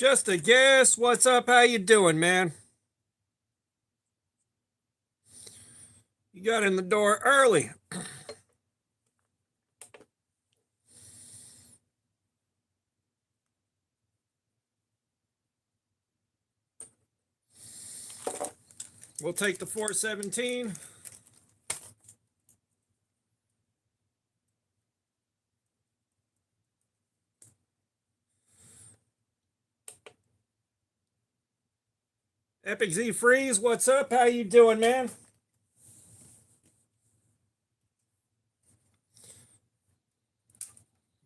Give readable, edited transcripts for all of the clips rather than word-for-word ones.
Just a guess. What's up? How you doing, man? You got in the door early. We'll take the 417. Epic Z Freeze, what's up? How you doing, man?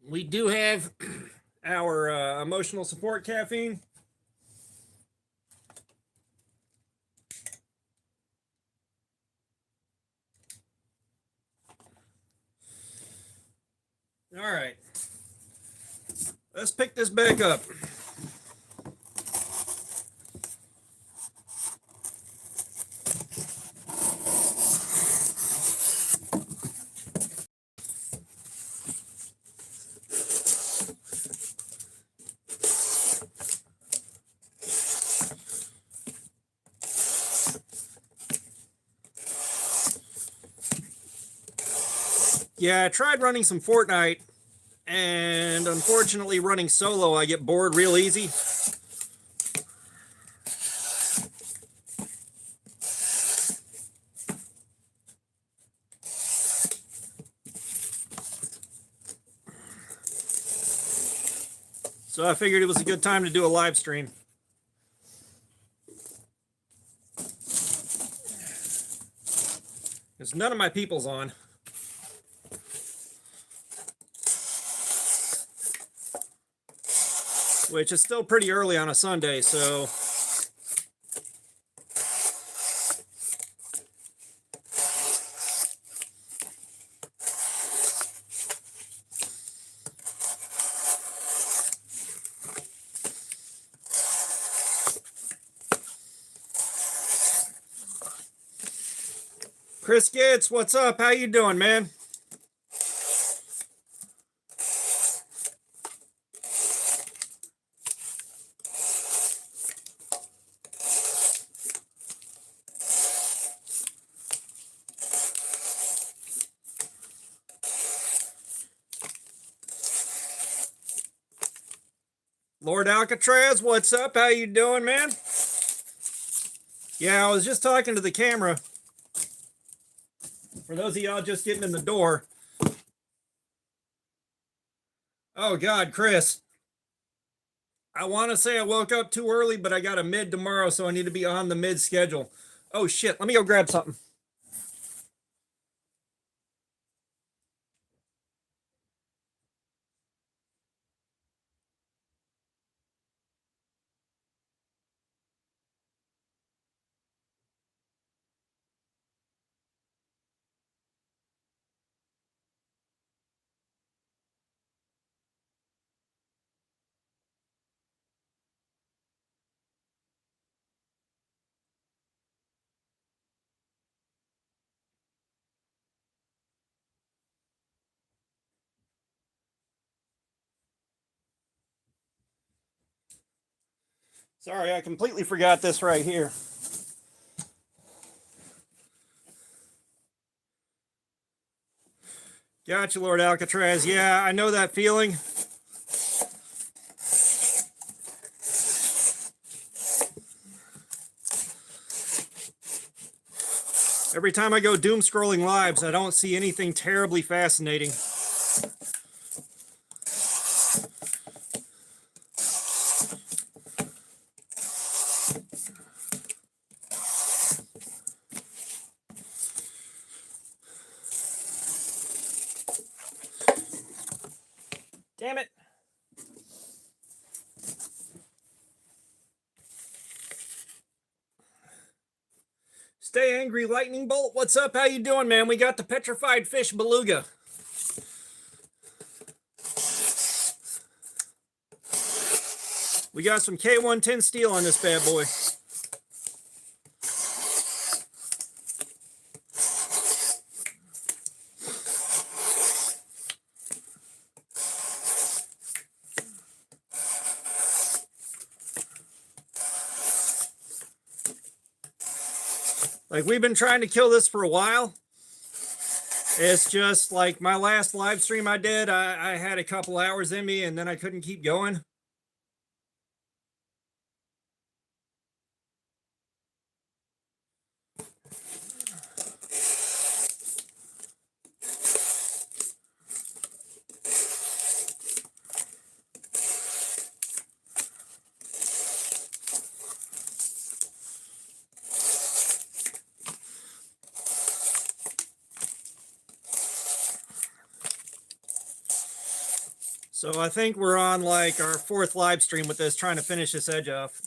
We do have our emotional support caffeine. All right. Let's pick this back up. Yeah, I tried running some Fortnite, and unfortunately running solo, I get bored real easy. So I figured it was a good time to do a live stream. Because none of my people's on. Which is still pretty early on a Sunday, so Chris Gitz, what's up? How you doing, man? Lord Alcatraz, what's up? How you doing, man? Yeah, I was just talking to the camera. For those of y'all just getting in the door. Oh, God, Chris. I want to say I woke up too early, but I got a mid tomorrow, so I need to be on the mid schedule. Oh, shit. Let me go grab something. Sorry, I completely forgot this right here. Gotcha, Lord Alcatraz. Yeah, I know that feeling. Every time I go doom scrolling lives, I don't see anything terribly fascinating. Damn it. Stay angry, lightning bolt. What's up? How you doing, man? We got the petrified fish beluga. We got some K110 steel on this bad boy. Like, we've been trying to kill this for a while. It's just like my last live stream I did, I had a couple hours in me and then I couldn't keep going. So I think we're on like our 4th live stream with this, trying to finish this edge off.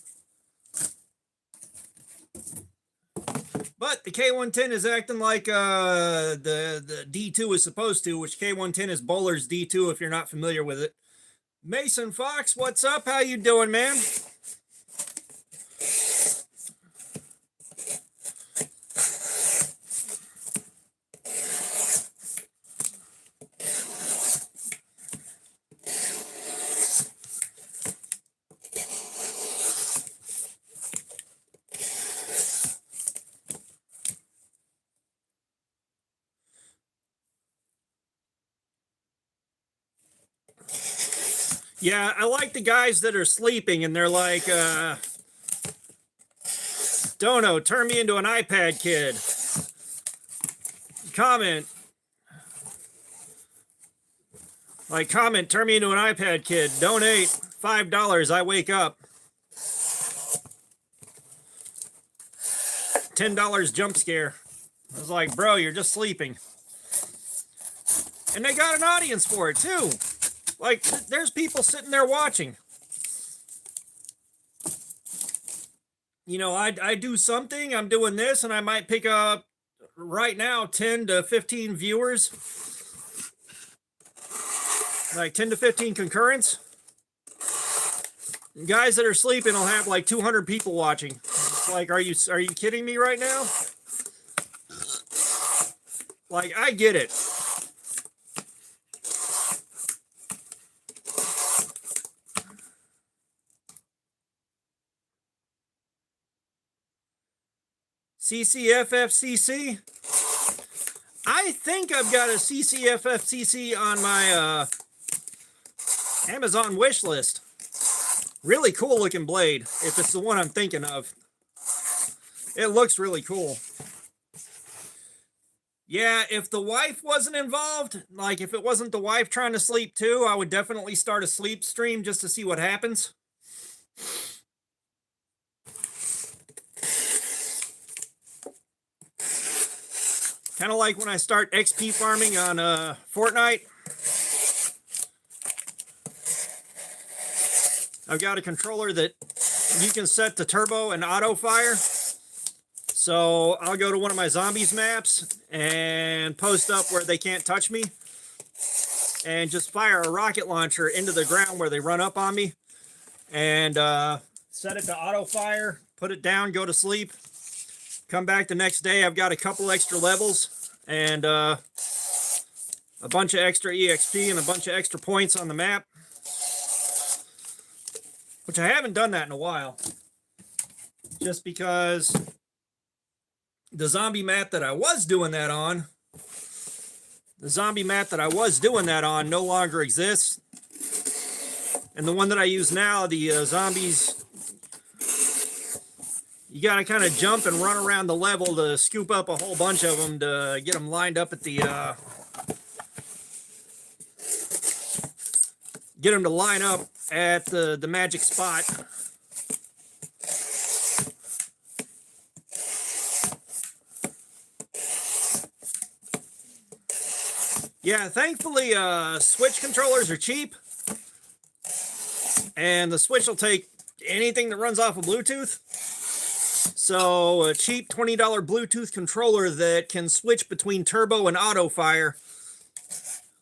But the K110 is acting like the D2 is supposed to, which K110 is Bowler's D2 if you're not familiar with it. Mason Fox, what's up? How you doing, man? Yeah, I like the guys that are sleeping and they're like, Dono, turn me into an iPad kid. Comment. Like, comment, turn me into an iPad kid. Donate $5, I wake up. $10 jump scare. I was like, bro, you're just sleeping. And they got an audience for it, too. Like, there's people sitting there watching. You know, I do something, I'm doing this, and I might pick up, right now, 10 to 15 viewers. Like 10 to 15 concurrents. And guys that are sleeping will have like 200 people watching. It's like, are you kidding me right now? Like, I get it. CCFFCC. I think I've got a CCFFCC on my Amazon wish list. Really cool looking blade, if it's the one I'm thinking of. It looks really cool. Yeah, if the wife wasn't involved, like if it wasn't the wife trying to sleep too, I would definitely start a sleep stream just to see what happens. Kind of like when I start XP farming on Fortnite. I've got a controller that you can set to turbo and auto fire. So I'll go to one of my zombies maps and post up where they can't touch me and just fire a rocket launcher into the ground where they run up on me and set it to auto fire, put it down, go to sleep. Come back the next day, I've got a couple extra levels and a bunch of extra EXP and a bunch of extra points on the map. Which I haven't done that in a while. Just because the zombie map that I was doing that on, no longer exists. And the one that I use now, the zombies, you got to kind of jump and run around the level to scoop up a whole bunch of them to get them lined up at the, get them to line up at the magic spot. Yeah, thankfully, Switch controllers are cheap. And the Switch will take anything that runs off of Bluetooth. So a cheap $20 Bluetooth controller that can switch between turbo and auto fire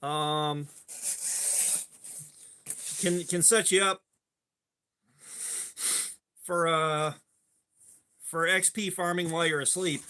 can set you up for XP farming while you're asleep.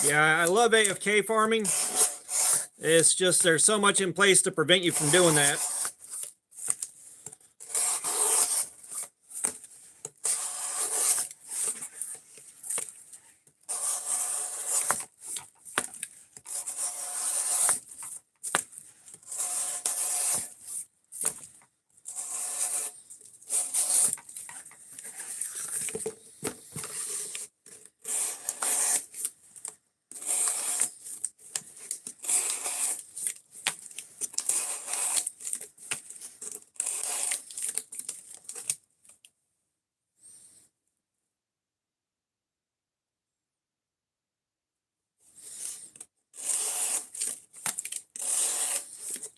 Yeah, I love AFK farming. It's just there's so much in place to prevent you from doing that.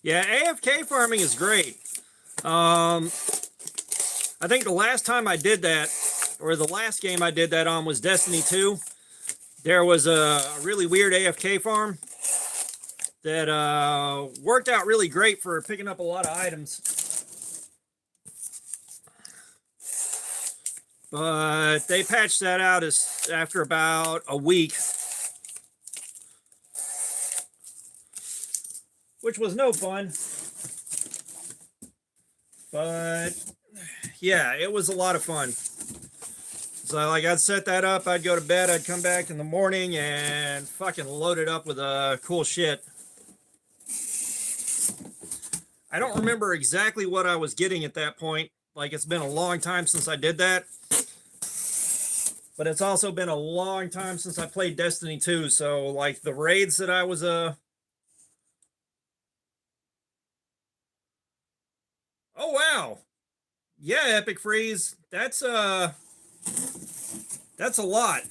Yeah, AFK farming is great. I think the last time I did that, or the last game I did that on, was Destiny 2. There was a really weird AFK farm that worked out really great for picking up a lot of items. But they patched that out after about a week, which was no fun. But yeah, it was a lot of fun. So like I'd set that up, I'd go to bed, I'd come back in the morning and fucking load it up with cool shit. I don't remember exactly what I was getting at that point. Like it's been a long time since I did that. But it's also been a long time since I played Destiny 2. So like the raids that I was oh wow. Yeah, Epic Freeze. That's a lot.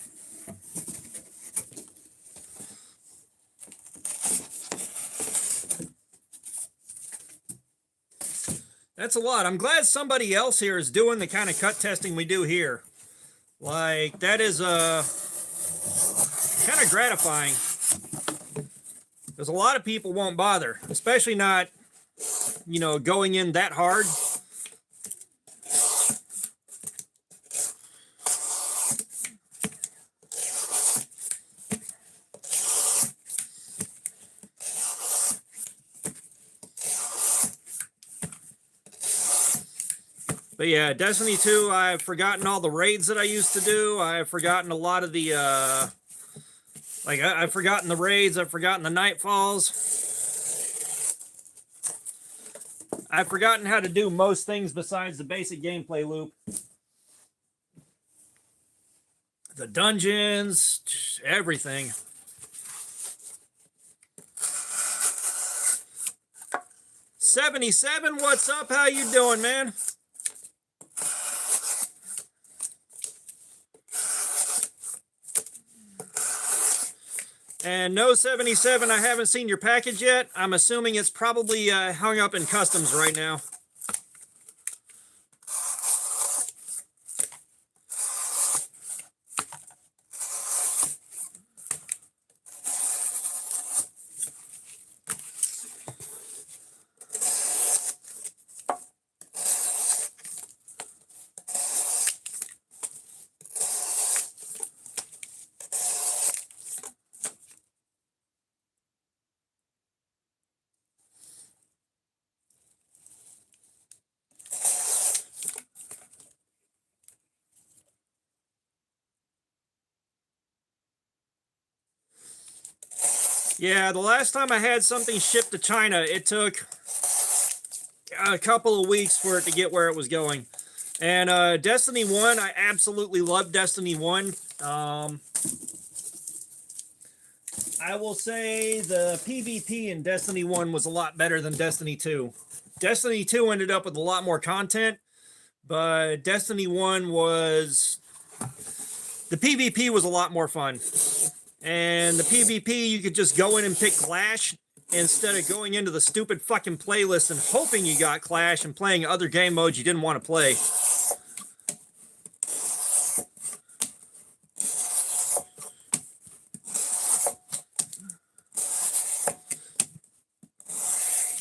That's a lot. I'm glad somebody else here is doing the kind of cut testing we do here. Like, that is kind of gratifying. Because a lot of people won't bother, especially not, you know, going in that hard. But yeah, Destiny 2, I've forgotten all the raids that I used to do. I've forgotten a lot of the, I've forgotten the raids. I've forgotten the nightfalls. I've forgotten how to do most things besides the basic gameplay loop. The dungeons, everything. $77, what's up? How you doing, man? And no 77, I haven't seen your package yet. I'm assuming it's probably hung up in customs right now. Yeah, the last time I had something shipped to China, it took a couple of weeks for it to get where it was going. And Destiny 1, I absolutely love Destiny 1. I will say the PvP in Destiny 1 was a lot better than Destiny 2. Destiny 2 ended up with a lot more content, but Destiny 1 was... The PvP was a lot more fun. And the PvP, you could just go in and pick Clash instead of going into the stupid fucking playlist and hoping you got Clash and playing other game modes you didn't want to play.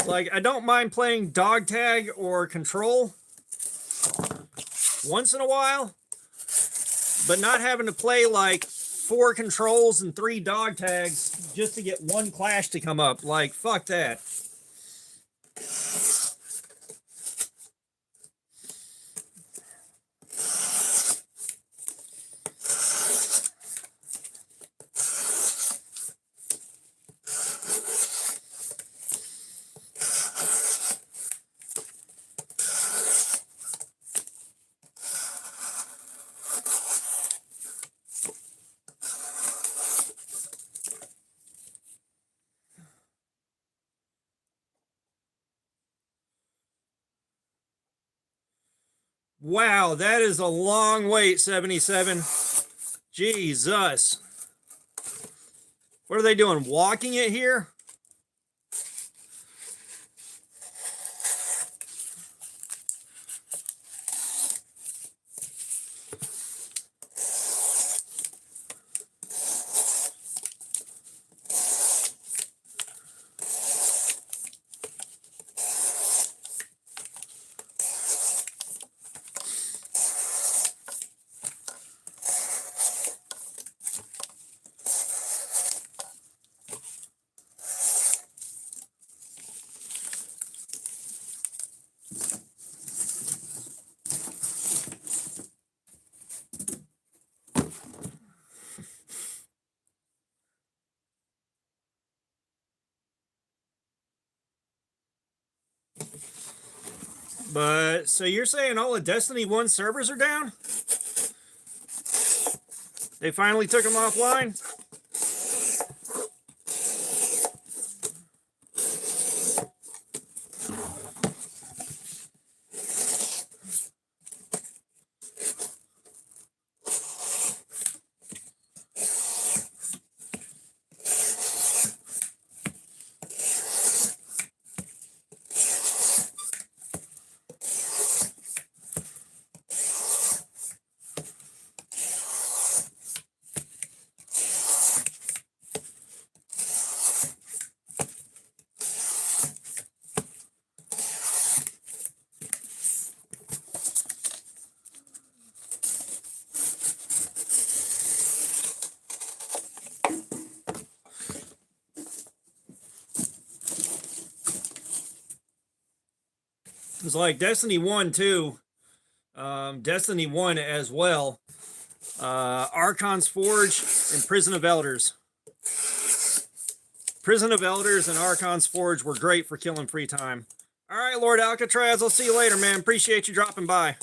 Like, I don't mind playing Dog Tag or Control once in a while, but not having to play like 4 controls and 3 dog tags just to get 1 clash to come up. Like, fuck that. Wow, that is a long wait, 77. Jesus. What are they doing? Walking it here? But, so you're saying all the Destiny 1 servers are down? They finally took them offline? It's like Destiny 1 too. Destiny 1 as well. Archon's Forge and Prison of Elders. Prison of Elders and Archon's Forge were great for killing free time. All right, Lord Alcatraz, I'll see you later, man. Appreciate you dropping by.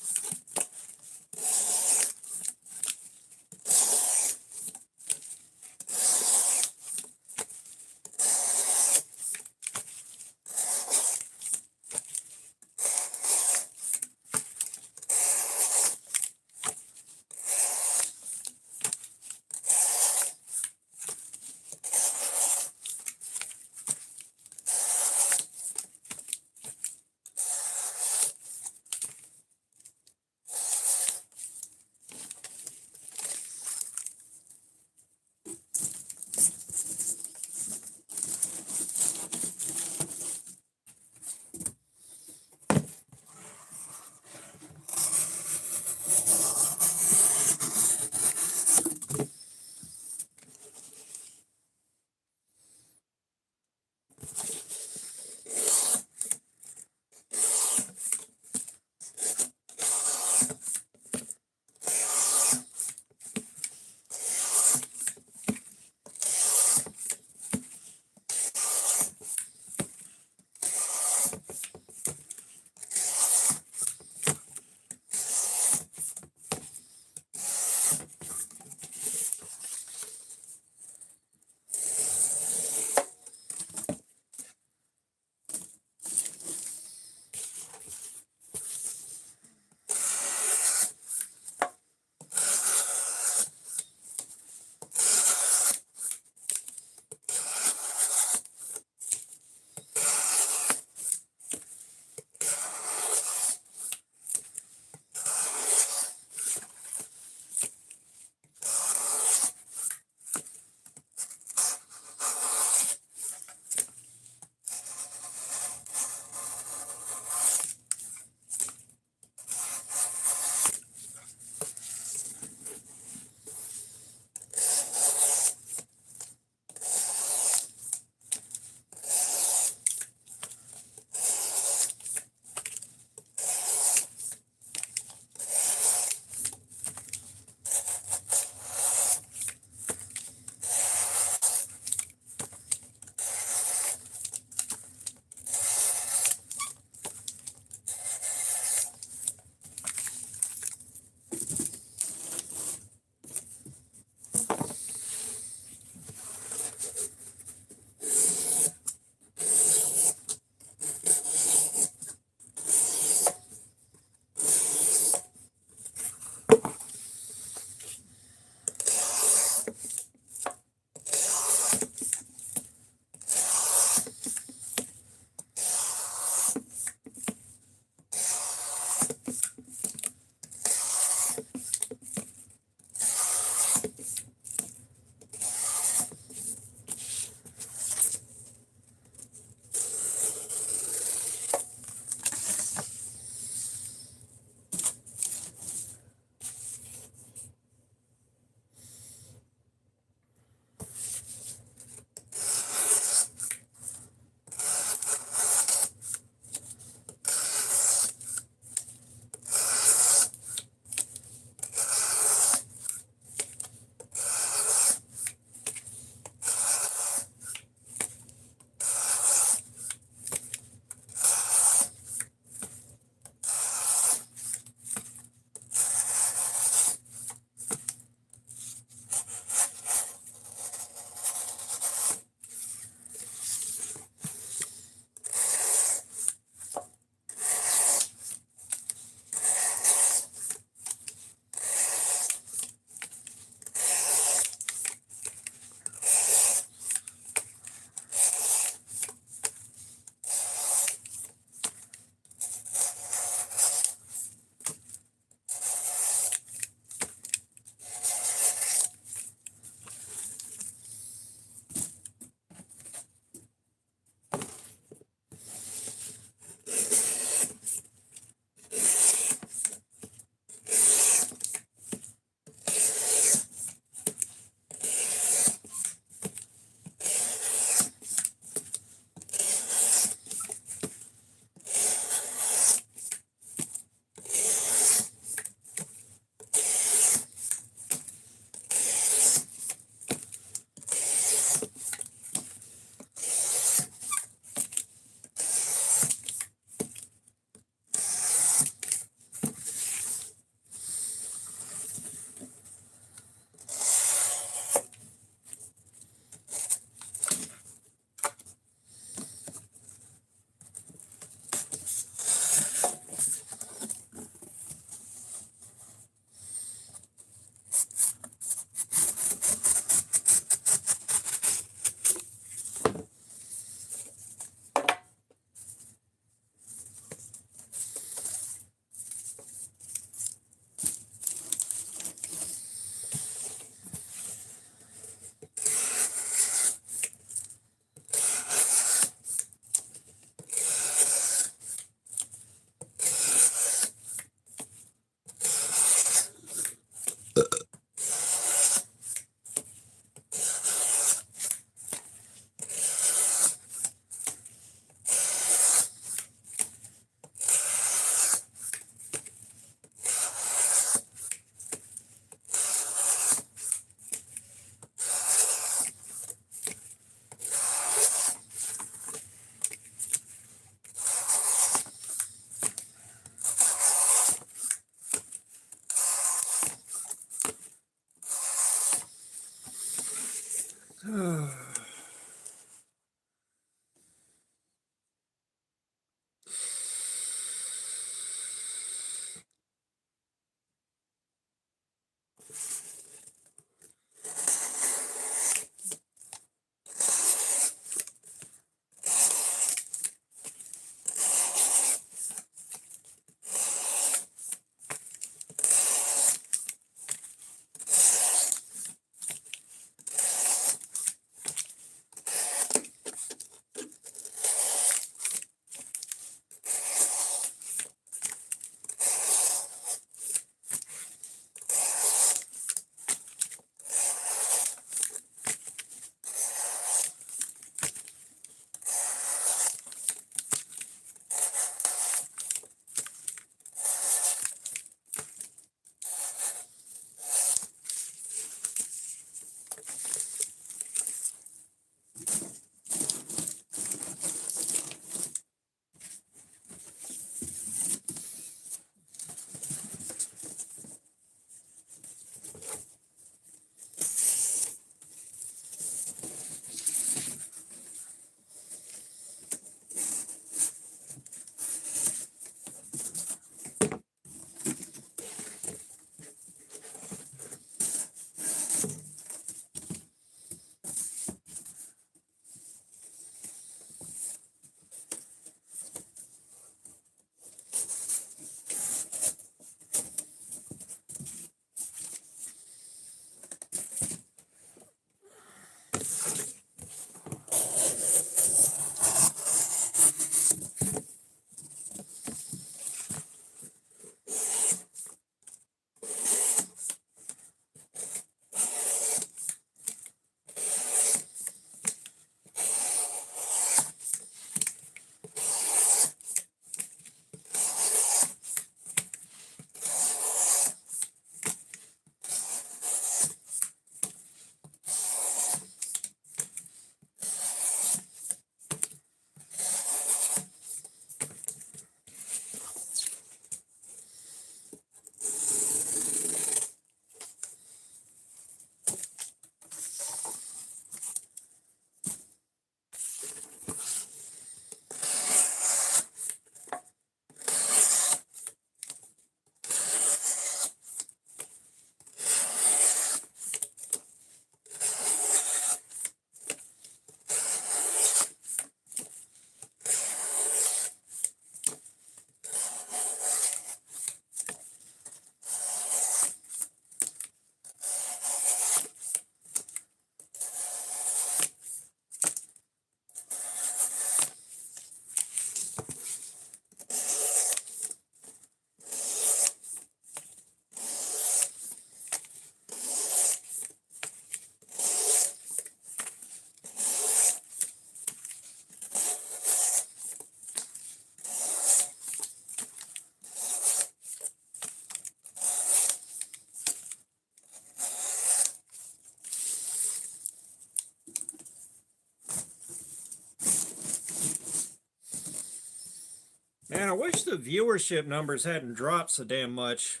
Man, I wish the viewership numbers hadn't dropped so damn much.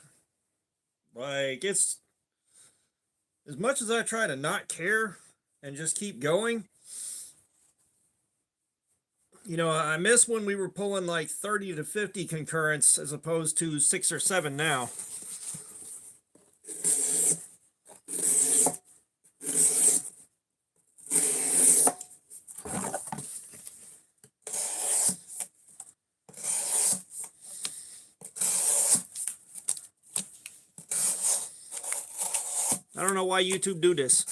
Like, it's as much as I try to not care and just keep going, you know, I miss when we were pulling like 30 to 50 concurrents as opposed to 6 or 7 now. I don't know why YouTube do this.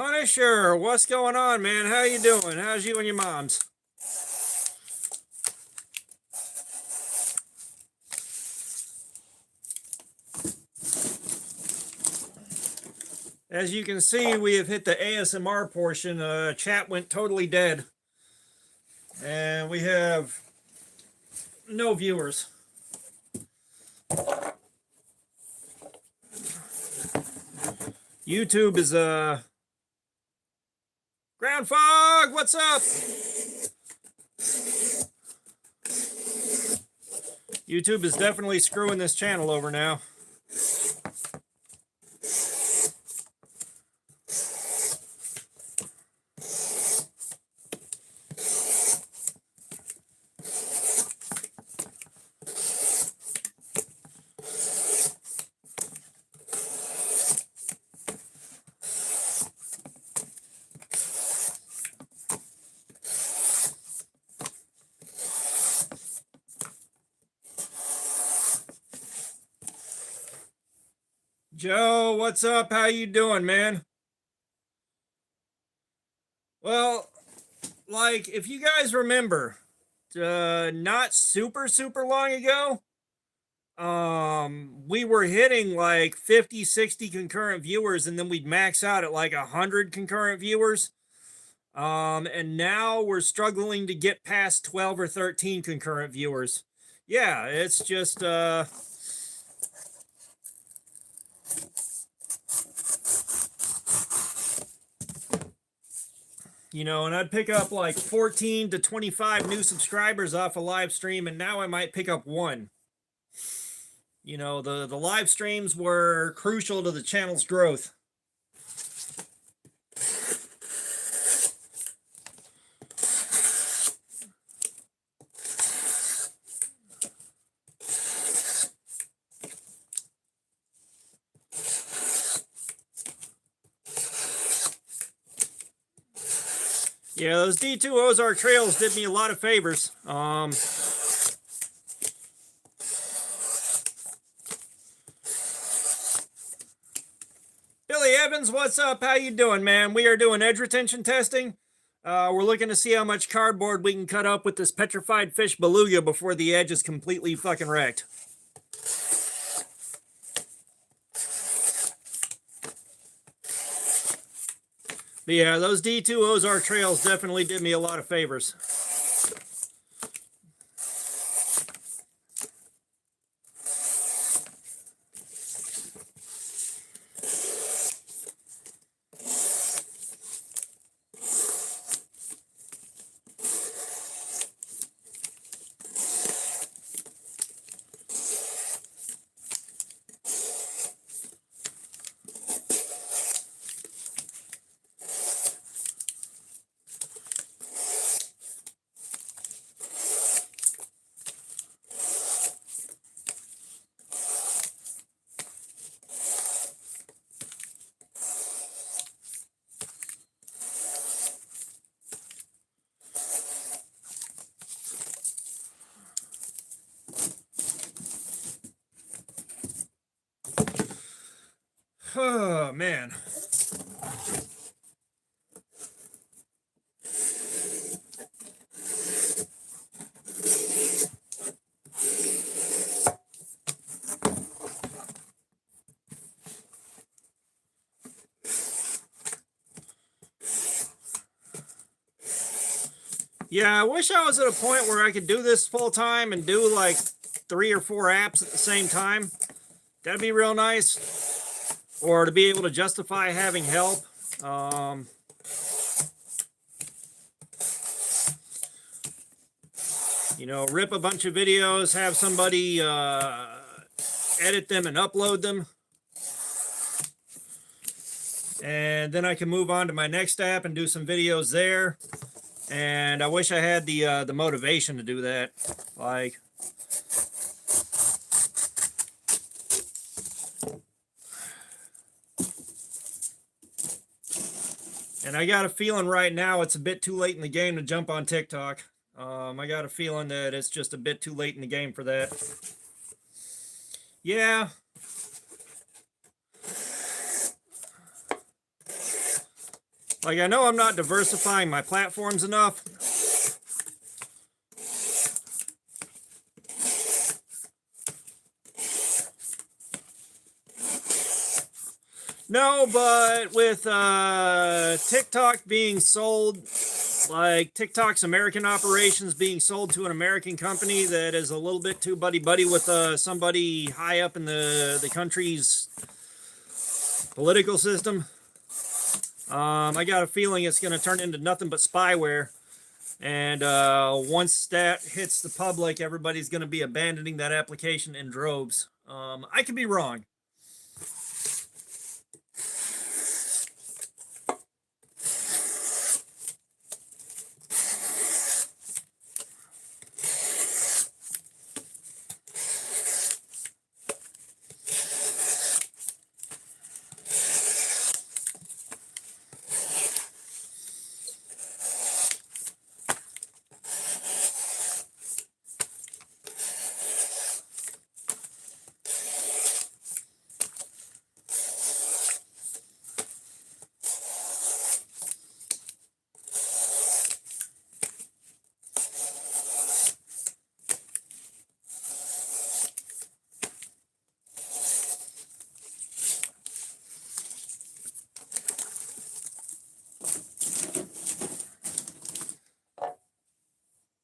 Punisher, what's going on, man? How you doing? How's you and your moms? As you can see, we have hit the ASMR portion. Chat went totally dead. And we have no viewers. YouTube is Ground Fog, what's up? YouTube is definitely screwing this channel over now. Joe, what's up? How you doing, man? Well, like, if you guys remember, not super long ago, we were hitting like 50, 60 concurrent viewers, and then we'd max out at like 100 concurrent viewers. And now we're struggling to get past 12 or 13 concurrent viewers. Yeah, it's just, you know, and I'd pick up like 14 to 25 new subscribers off a live stream, and now I might pick up one. You know, the live streams were crucial to the channel's growth. Yeah, those D2 Ozark trails did me a lot of favors. Billy Evans, what's up? How you doing, man? We are doing edge retention testing. We're looking to see how much cardboard we can cut up with this petrified fish beluga before the edge is completely fucking wrecked. But yeah, those D2 Ozark trails definitely did me a lot of favors. Oh, man. Yeah, I wish I was at a point where I could do this full time and do like 3 or 4 apps at the same time. That'd be real nice. Or to be able to justify having help. You know, rip a bunch of videos, have somebody edit them and upload them. And then I can move on to my next app and do some videos there. And I wish I had the motivation to do that. Like, and I got a feeling right now it's a bit too late in the game to jump on TikTok. I got a feeling that it's just a bit too late in the game for that. Yeah. Like, I know I'm not diversifying my platforms enough. No, but with TikTok being sold, like TikTok's American operations being sold to an American company that is a little bit too buddy-buddy with somebody high up in the country's political system, I got a feeling it's going to turn into nothing but spyware. And once that hits the public, everybody's going to be abandoning that application in droves. I could be wrong.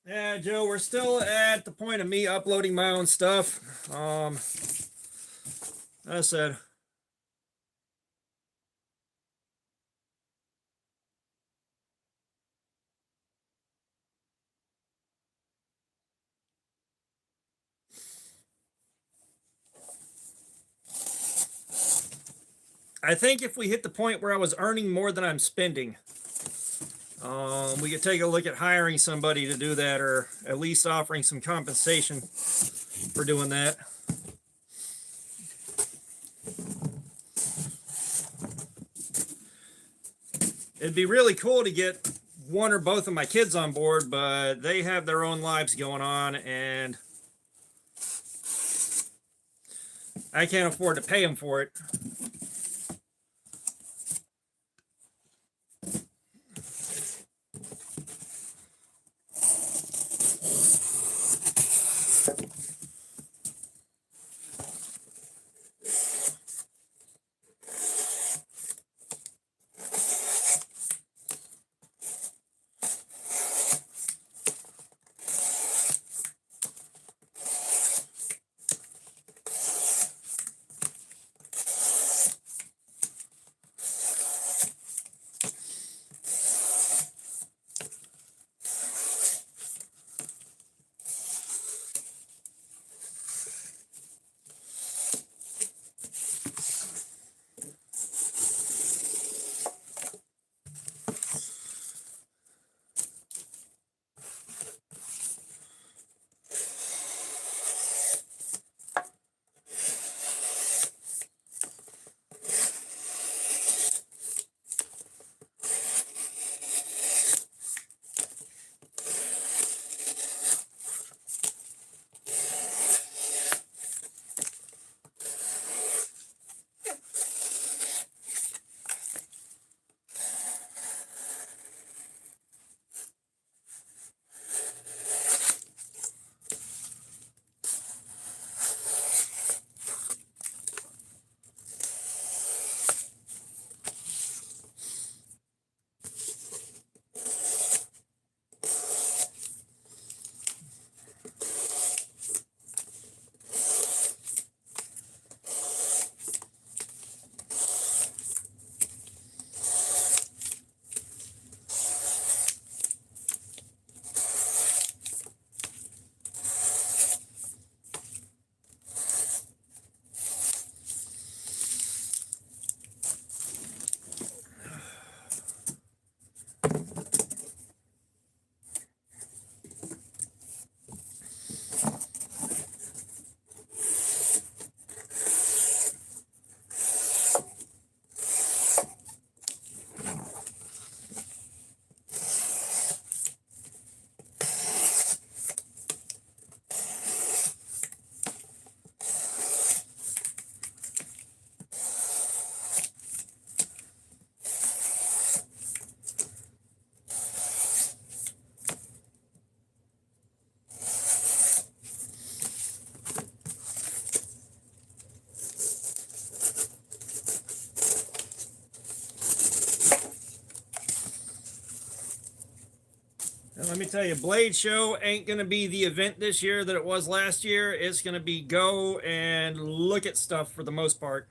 Yeah, Joe, we're still at the point of me uploading my own stuff. As I said, I think if we hit the point where I was earning more than I'm spending, we could take a look at hiring somebody to do that, or at least offering some compensation for doing that. It'd be really cool to get one or both of my kids on board, but they have their own lives going on, and I can't afford to pay them for it. let me tell you, Blade Show ain't going to be the event this year that it was last year. It's going to be go and look at stuff for the most part.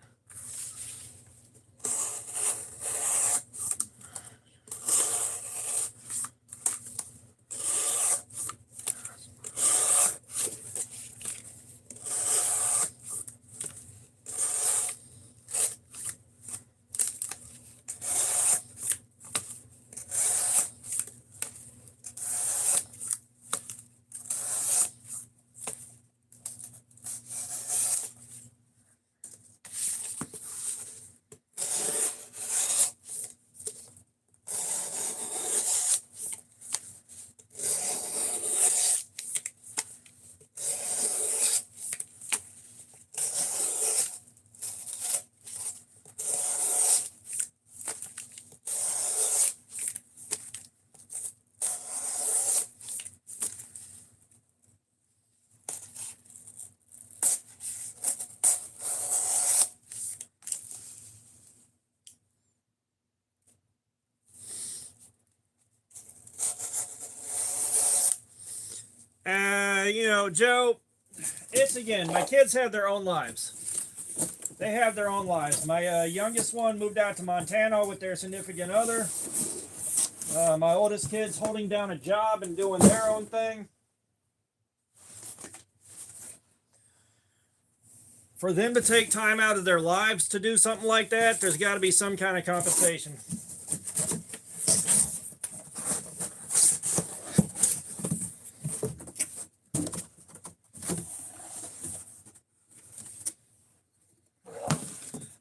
You know, Joe, it's again, my kids have their own lives. They have their own lives. My youngest one moved out to Montana with their significant other. My oldest kid's holding down a job and doing their own thing. For them to take time out of their lives to do something like that, there's got to be some kind of compensation.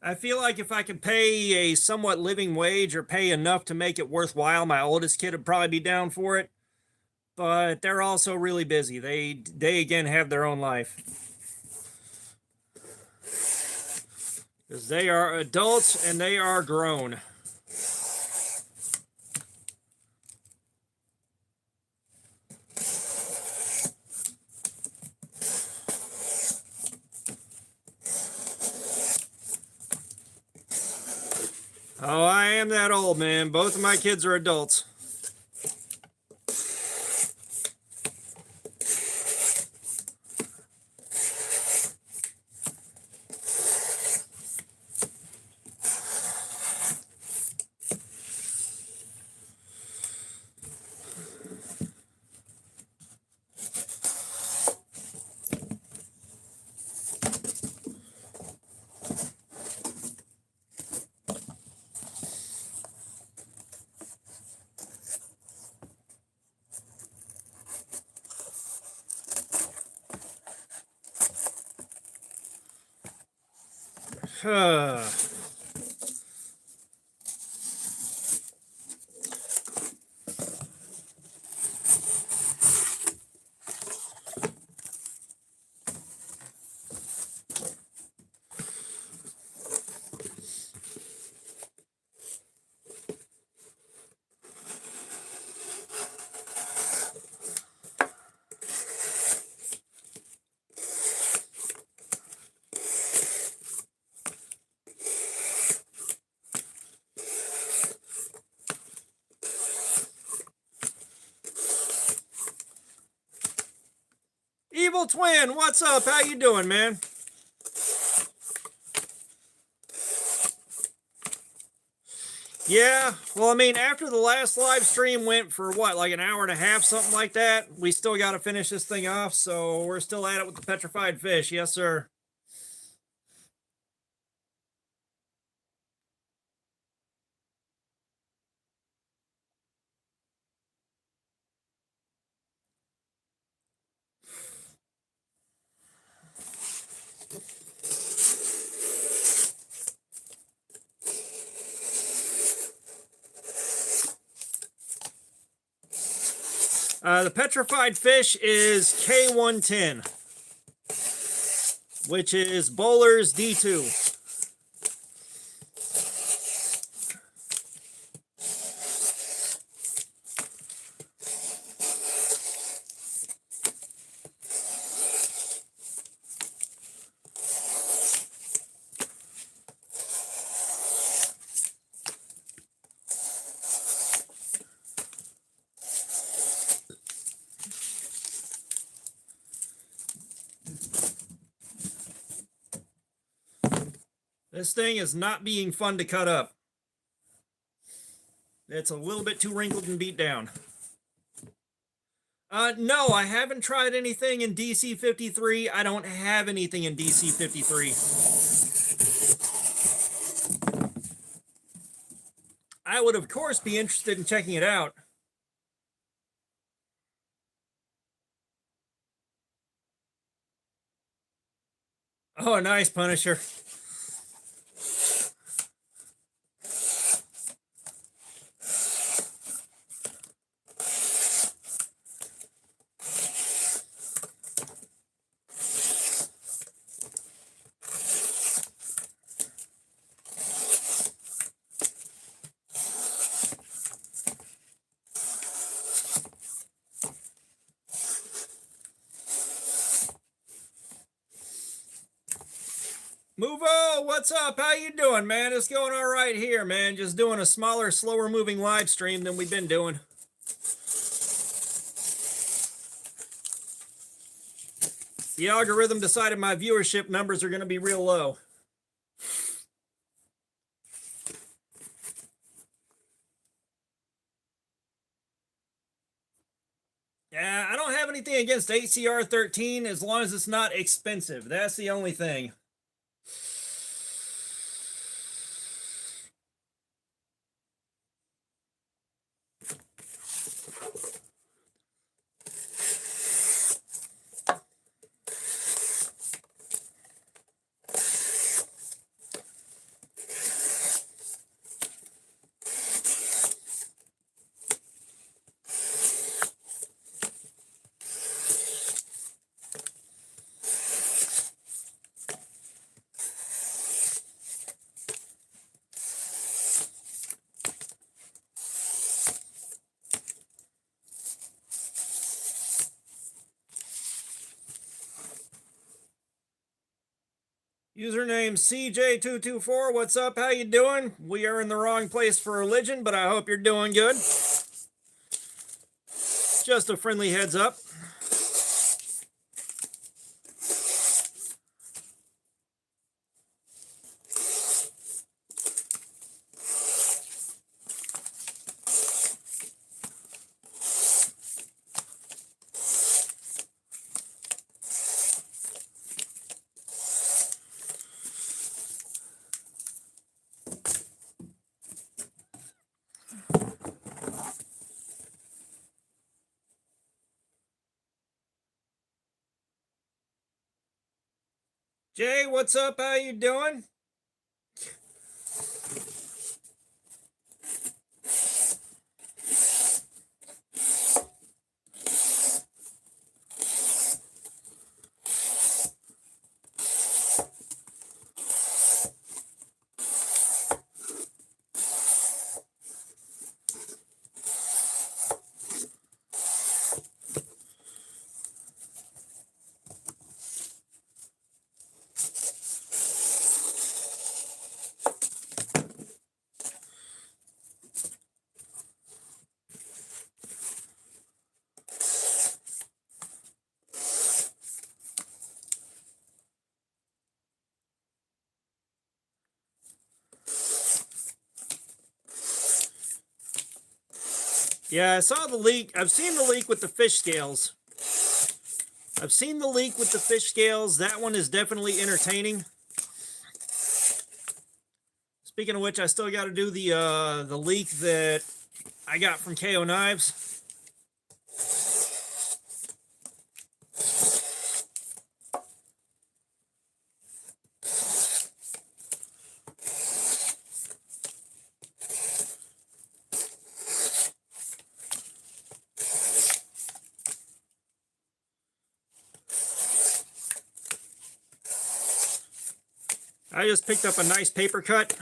I feel like if I could pay a somewhat living wage or pay enough to make it worthwhile, my oldest kid would probably be down for it. But they're also really busy. They again have their own life. Because they are adults and they are grown. Oh, I am that old, man. Both of my kids are adults. Evil Twin, what's up? How you doing, man? Yeah, well, I mean, after the last live stream went for what, like an hour and a half, something like that, we still got to finish this thing off, so we're still at it with the petrified fish. Yes, sir. The petrified fish is K110, which is Bowler's D2. This thing is not being fun to cut up. It's a little bit too wrinkled and beat down. No, I haven't tried anything in DC-53. I don't have anything in DC-53. I would, of course, be interested in checking it out. Oh, nice, Punisher. Movo, what's up? How you doing, man? It's going all right here, man. Just doing a smaller, slower moving live stream than we've been doing. The algorithm decided my viewership numbers are going to be real low. Yeah, I don't have anything against HCR 13 as long as it's not expensive. That's the only thing. Username CJ224. What's up? How you doing? We are in the wrong place for religion, but I hope you're doing good. Just a friendly heads up. Jay, what's up? How you doing? Yeah, I saw the leak. I've seen the leak with the fish scales. I've seen the leak with the fish scales. That one is definitely entertaining. Speaking of which, I still got to do the leak that I got from KO Knives. I just picked up a nice paper cut.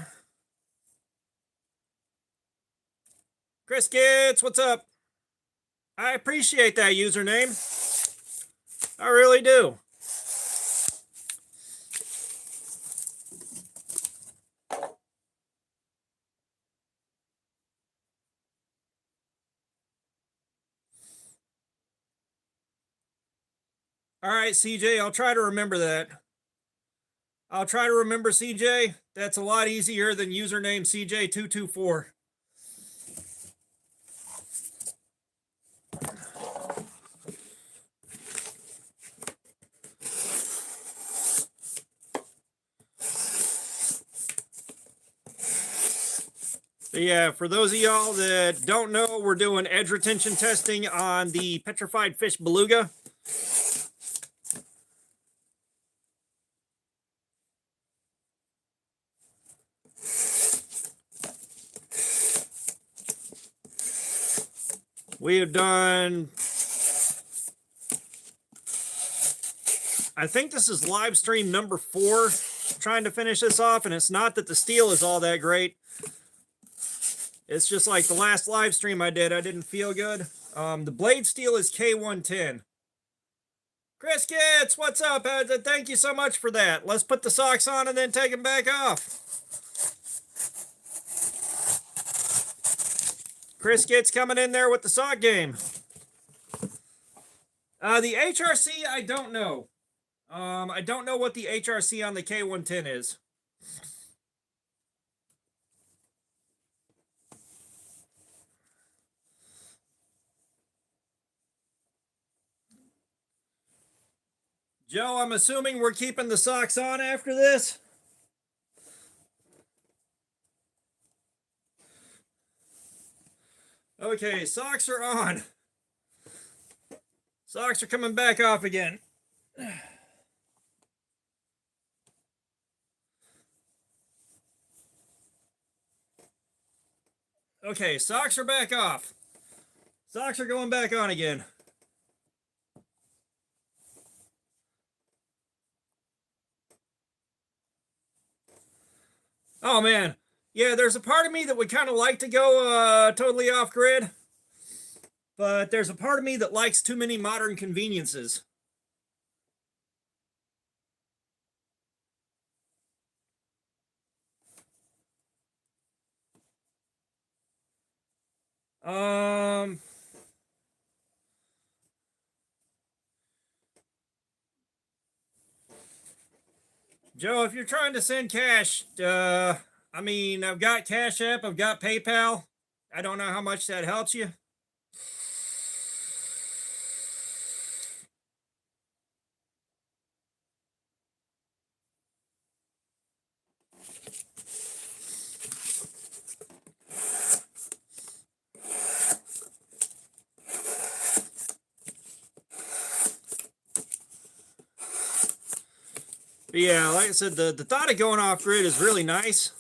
Chris Gitz, what's up? I appreciate that username. I really do. All right, CJ, I'll try to remember that. I'll try to remember CJ. That's a lot easier than username CJ224. But yeah, for those of y'all that don't know, we're doing edge retention testing on the petrified fish beluga. We have done, I think this is live stream number 4, trying to finish this off, and it's not that the steel is all that great. It's just like the last live stream I did, I didn't feel good. The blade steel is K110. Chris Kitts, what's up? Thank you so much for that. Let's put the socks on and then take them back off. Chris Kitts coming in there with the sock game. The HRC, I don't know. I don't know what the HRC on the K110 is. Joe, I'm assuming we're keeping the socks on after this. Okay, socks are on. Socks are coming back off again. Okay, socks are back off. Socks are going back on again. Oh man, yeah, there's a part of me that would kind of like to go totally off grid, but there's a part of me that likes too many modern conveniences. Joe, if you're trying to send cash, I mean, I've got Cash App, I've got PayPal. I don't know how much that helps you. But yeah, like I said, the thought of going off grid is really nice.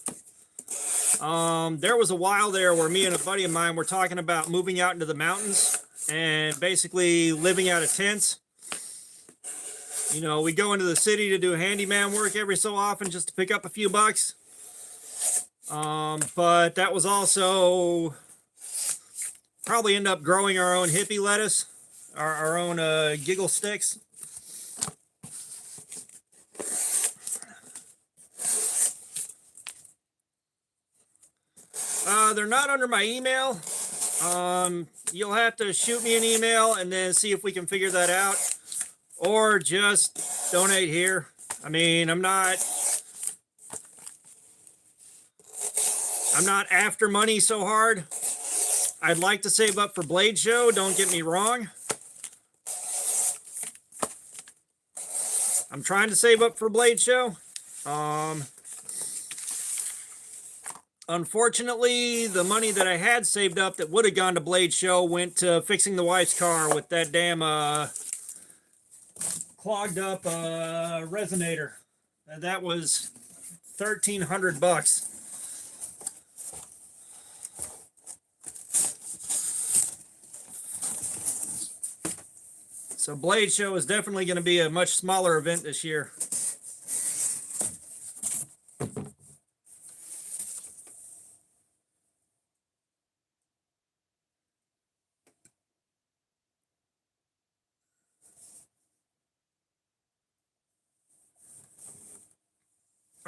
There was a while there where me and a buddy of mine were talking about moving out into the mountains and basically living out of tents. You know, we go into the city to do handyman work every so often just to pick up a few bucks. But that was also probably end up growing our own hippie lettuce, our own giggle sticks. They're not under my email. You'll have to shoot me an email and then see if we can figure that out, or just donate here. I mean, I'm not after money so hard. I'd like to save up for Blade Show, don't get me wrong. I'm trying to save up for Blade Show. Unfortunately, the money that I had saved up that would have gone to Blade Show went to fixing the wife's car with that damn clogged up resonator. That was $1,300. So Blade Show is definitely going to be a much smaller event this year.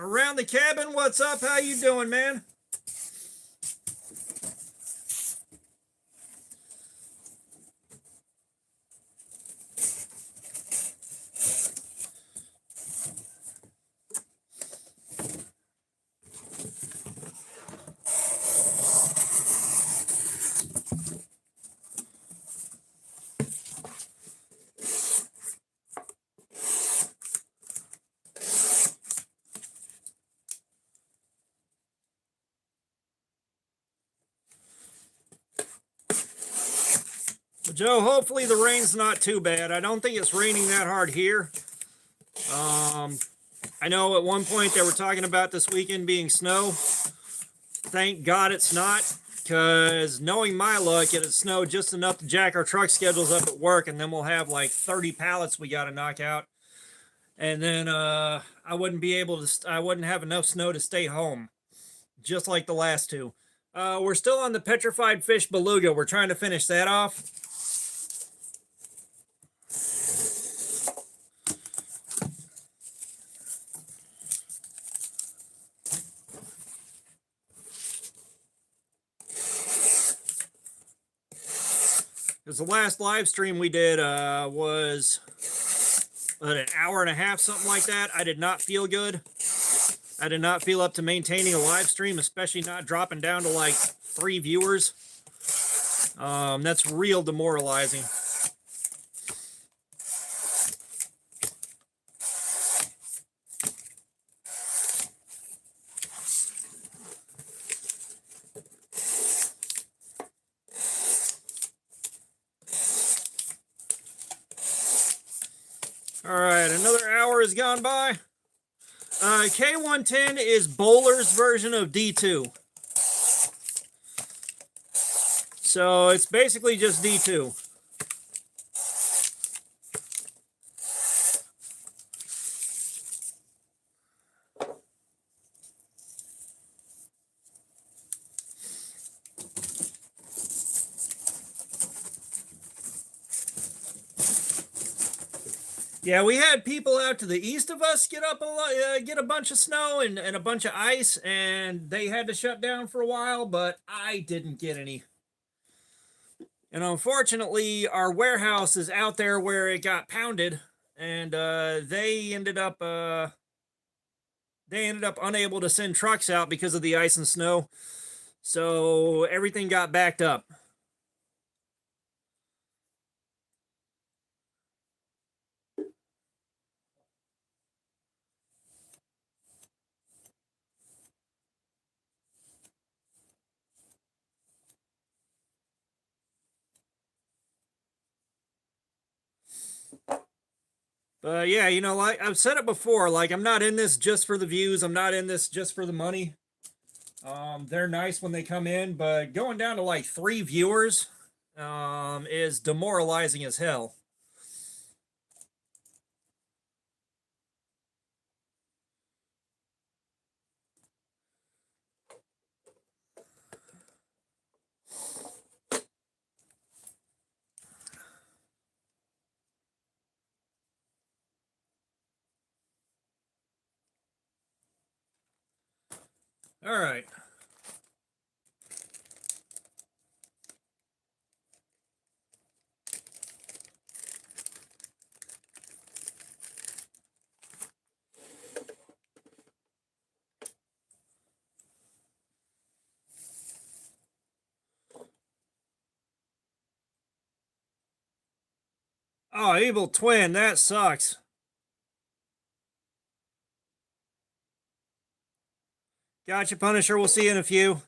Around the cabin, what's up? How you doing, man? Joe, hopefully the rain's not too bad. I don't think it's raining that hard here. I know at one point they were talking about this weekend being snow. Thank God it's not, because knowing my luck, it'd snow just enough to jack our truck schedules up at work, and then we'll have like 30 pallets we got to knock out. And then I wouldn't be able to, I wouldn't have enough snow to stay home, just like the last two. We're still on the petrified fish beluga. We're trying to finish that off. Because the last live stream we did was an hour and a half, something like that. I did not feel good. I did not feel up to maintaining a live stream, especially not dropping down to like 3 viewers. That's real demoralizing. All right, another hour has gone by. K110 is Bowler's version of D2. So it's basically just D2. Yeah, we had people out to the east of us get a bunch of snow and a bunch of ice, and they had to shut down for a while, but I didn't get any. And unfortunately, our warehouse is out there where it got pounded, and they ended up unable to send trucks out because of the ice and snow. So everything got backed up. But yeah, you know, like I've said it before, like I'm not in this just for the views. I'm not in this just for the money. They're nice when they come in, but going down to like 3 viewers is demoralizing as hell. All right. Oh, Evil Twin, that sucks. Gotcha, Punisher. We'll see you in a few.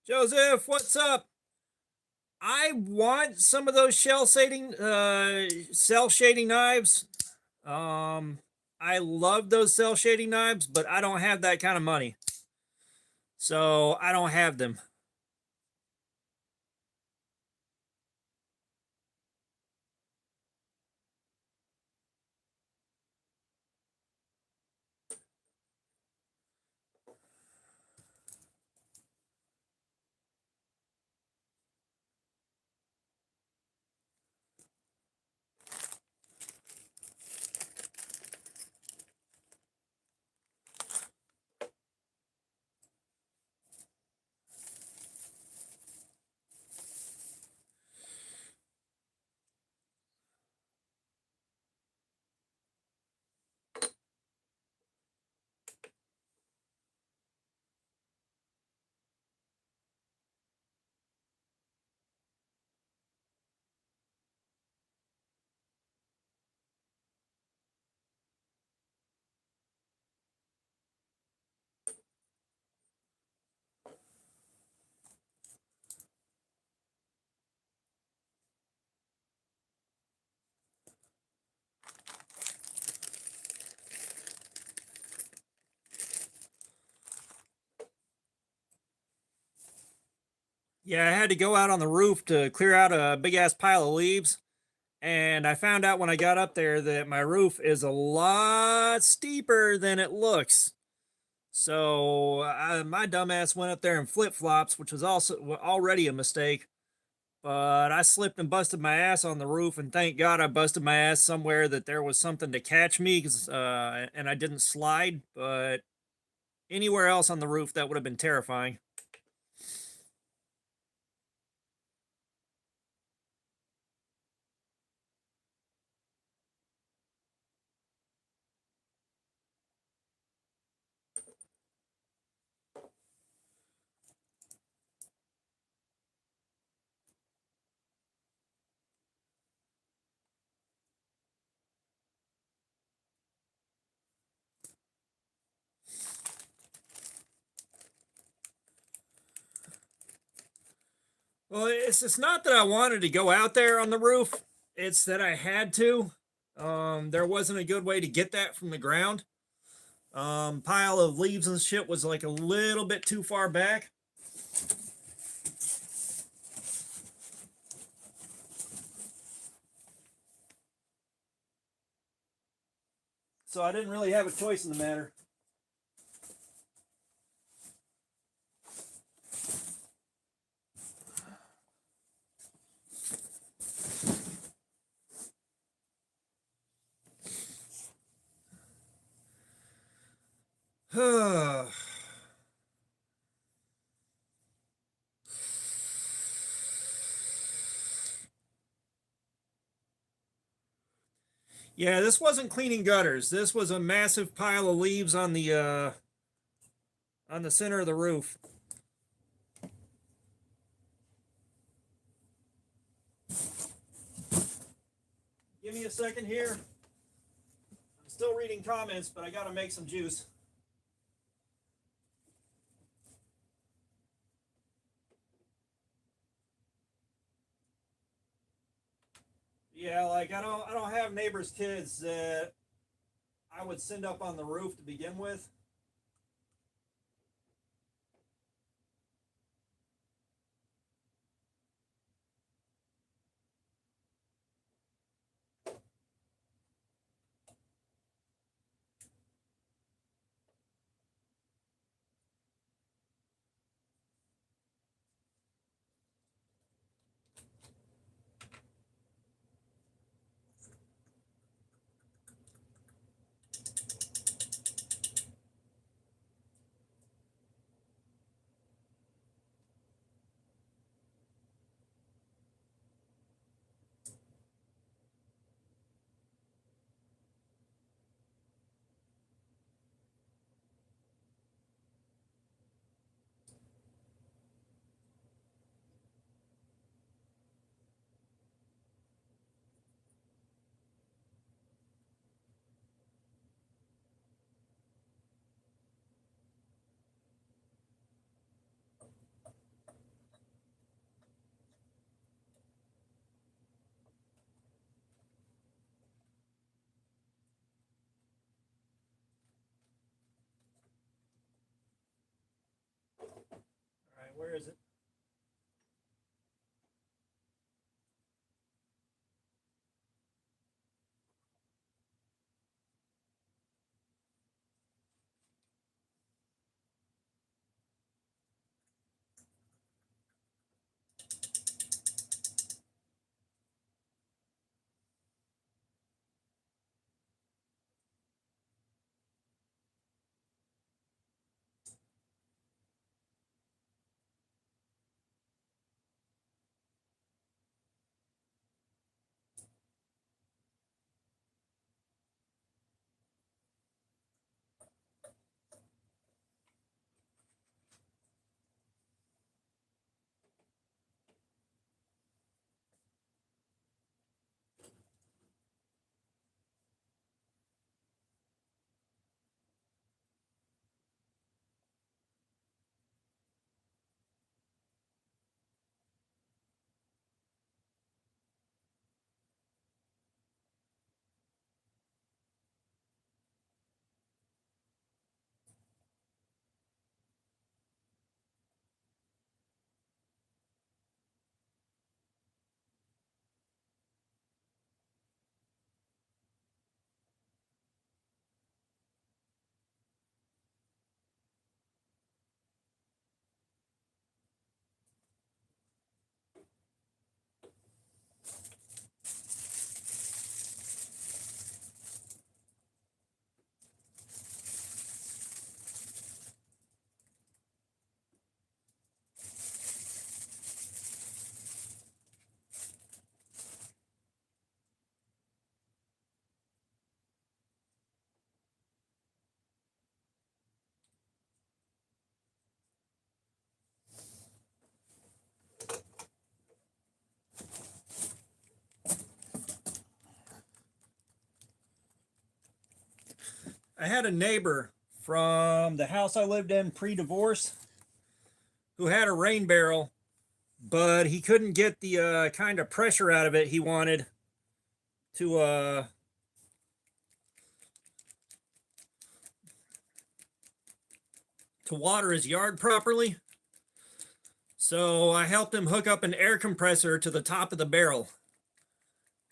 Joseph, what's up? I want some of those cell shading knives. I love those cell shading knives, but I don't have that kind of money. So I don't have them. Yeah, I had to go out on the roof to clear out a big ass pile of leaves. And I found out when I got up there that my roof is a lot steeper than it looks. So my dumbass went up there in flip flops, which was also already a mistake. But I slipped and busted my ass on the roof, and thank God I busted my ass somewhere that there was something to catch me, and I didn't slide. But anywhere else on the roof, that would have been terrifying. Well, it's not that I wanted to go out there on the roof. It's that I had to. There wasn't a good way to get that from the ground. Pile of leaves and shit was like a little bit too far back. So I didn't really have a choice in the matter. Yeah, this wasn't cleaning gutters. This was a massive pile of leaves on the center of the roof. Give me a second here. I'm still reading comments, but I got to make some juice. Yeah, like I don't have neighbors' kids that I would send up on the roof to begin with. I had a neighbor from the house I lived in pre-divorce who had a rain barrel, but he couldn't get the kind of pressure out of it he wanted to water his yard properly. So I helped him hook up an air compressor to the top of the barrel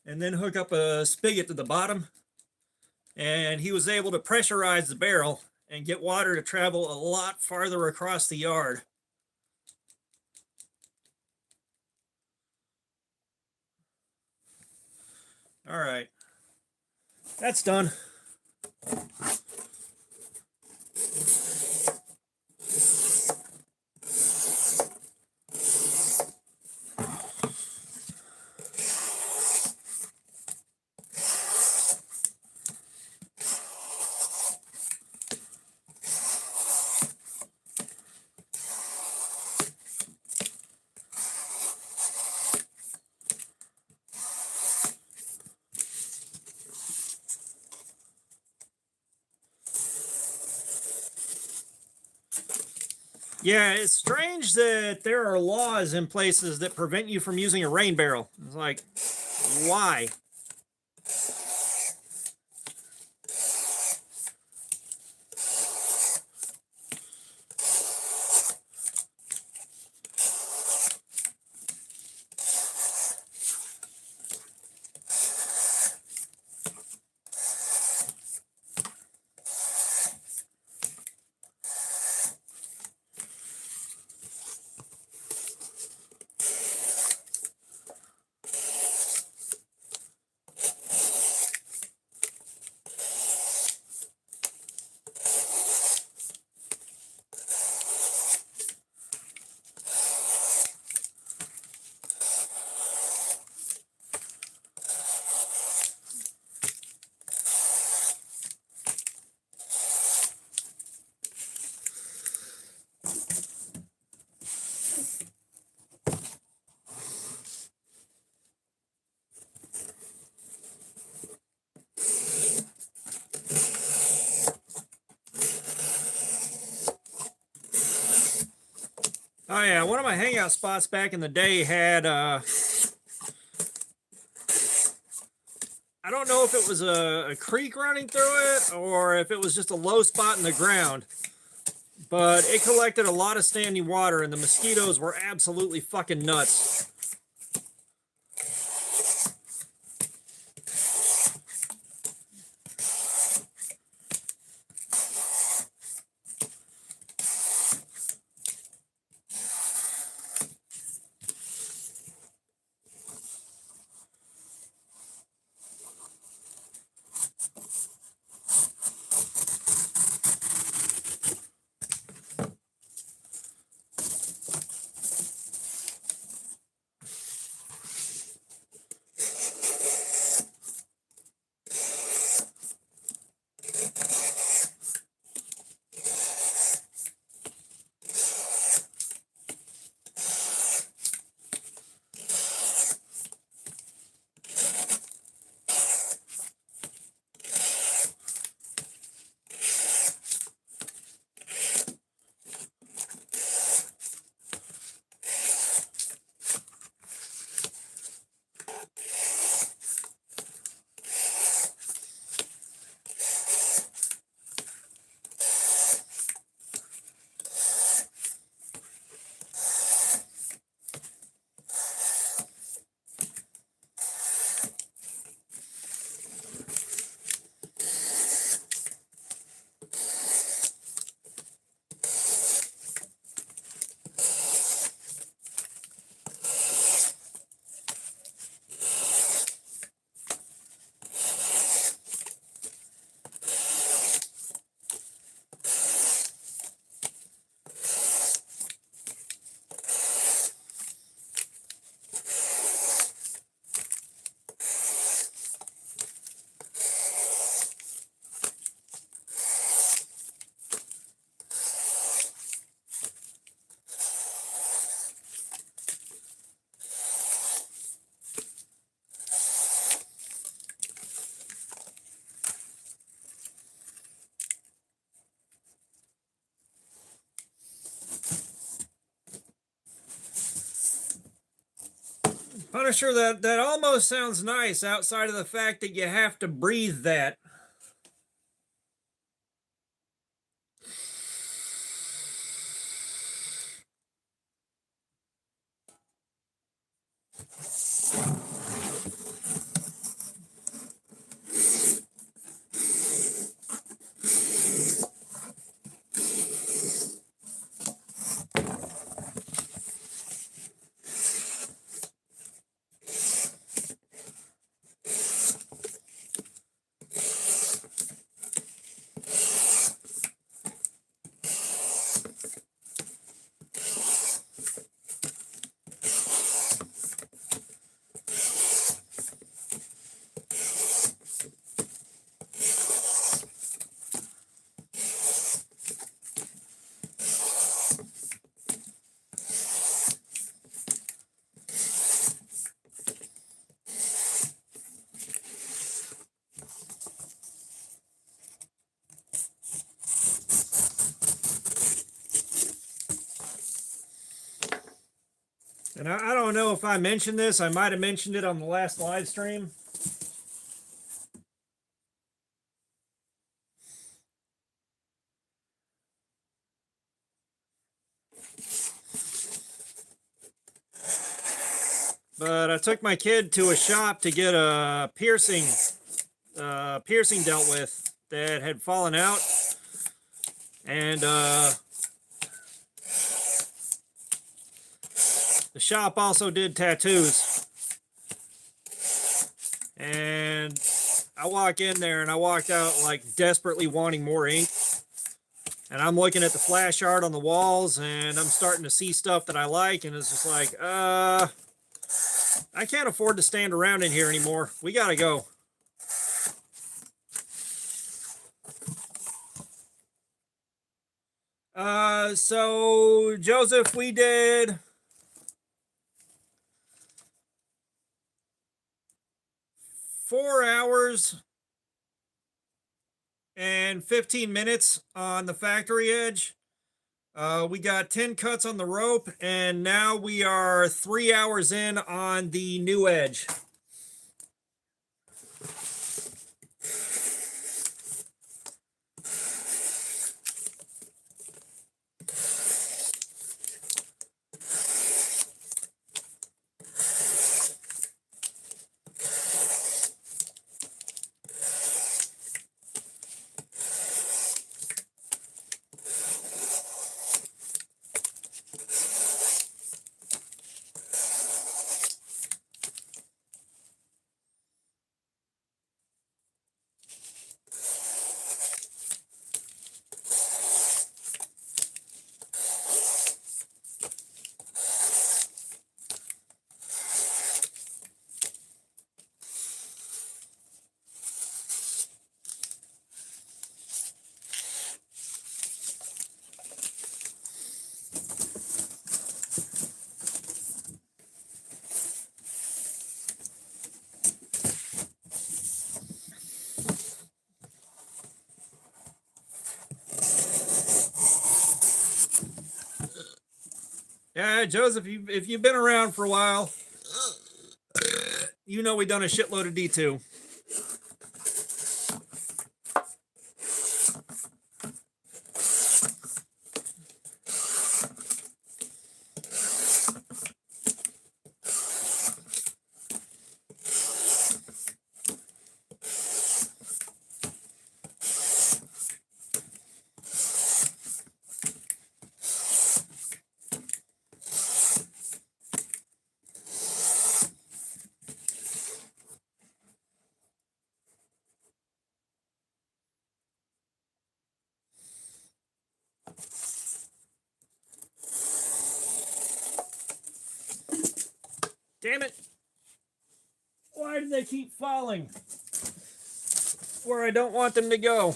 and then hook up a spigot to the bottom. And he was able to pressurize the barrel and get water to travel a lot farther across the yard. All right, that's done. Yeah, it's strange that there are laws in places that prevent you from using a rain barrel. It's like, why? Oh yeah, one of my hangout spots back in the day had I don't know if it was a creek running through it or if it was just a low spot in the ground, but it collected a lot of standing water and the mosquitoes were absolutely fucking nuts. Punisher, that almost sounds nice outside of the fact that you have to breathe that. And I don't know if I mentioned this. I might have mentioned it on the last live stream. But I took my kid to a shop to get a piercing dealt with that had fallen out. And the shop also did tattoos. And I walk in there and I walked out like desperately wanting more ink. And I'm looking at the flash art on the walls and I'm starting to see stuff that I like. And it's just like, I can't afford to stand around in here anymore. We gotta go. So Joseph, we did 4 hours and 15 minutes on the factory edge. We got 10 cuts on the rope, and now we are 3 hours in on the new edge. Yeah, Joseph, if you've been around for a while, you know we've done a shitload of D2. Damn it. Why do they keep falling where I don't want them to go?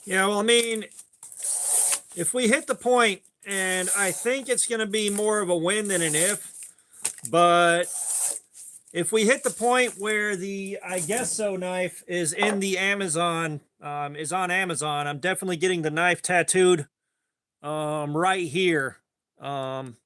Yeah, well, I mean, if we hit the point, and I think it's going to be more of a when than an if, but if we hit the point where the I guess so knife is in the Amazon, is on Amazon, I'm definitely getting the knife tattooed right here. Um,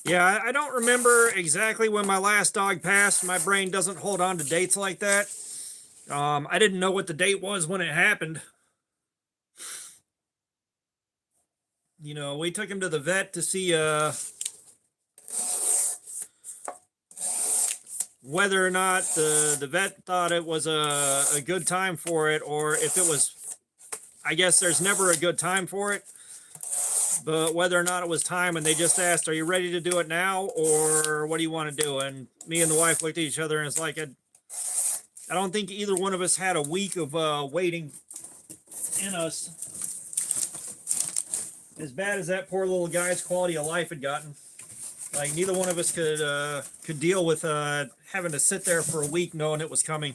Yeah, I don't remember exactly when my last dog passed. My brain doesn't hold on to dates like that. I didn't know what the date was when it happened. You know, we took him to the vet to see whether or not the vet thought it was a good time for it, or if it was, I guess there's never a good time for it, but whether or not it was time, and they just asked, are you ready to do it now, or what do you want to do? And me and the wife looked at each other, and it's like, I don't think either one of us had a week of waiting in us, as bad as that poor little guy's quality of life had gotten. Like, neither one of us could deal with having to sit there for a week knowing it was coming.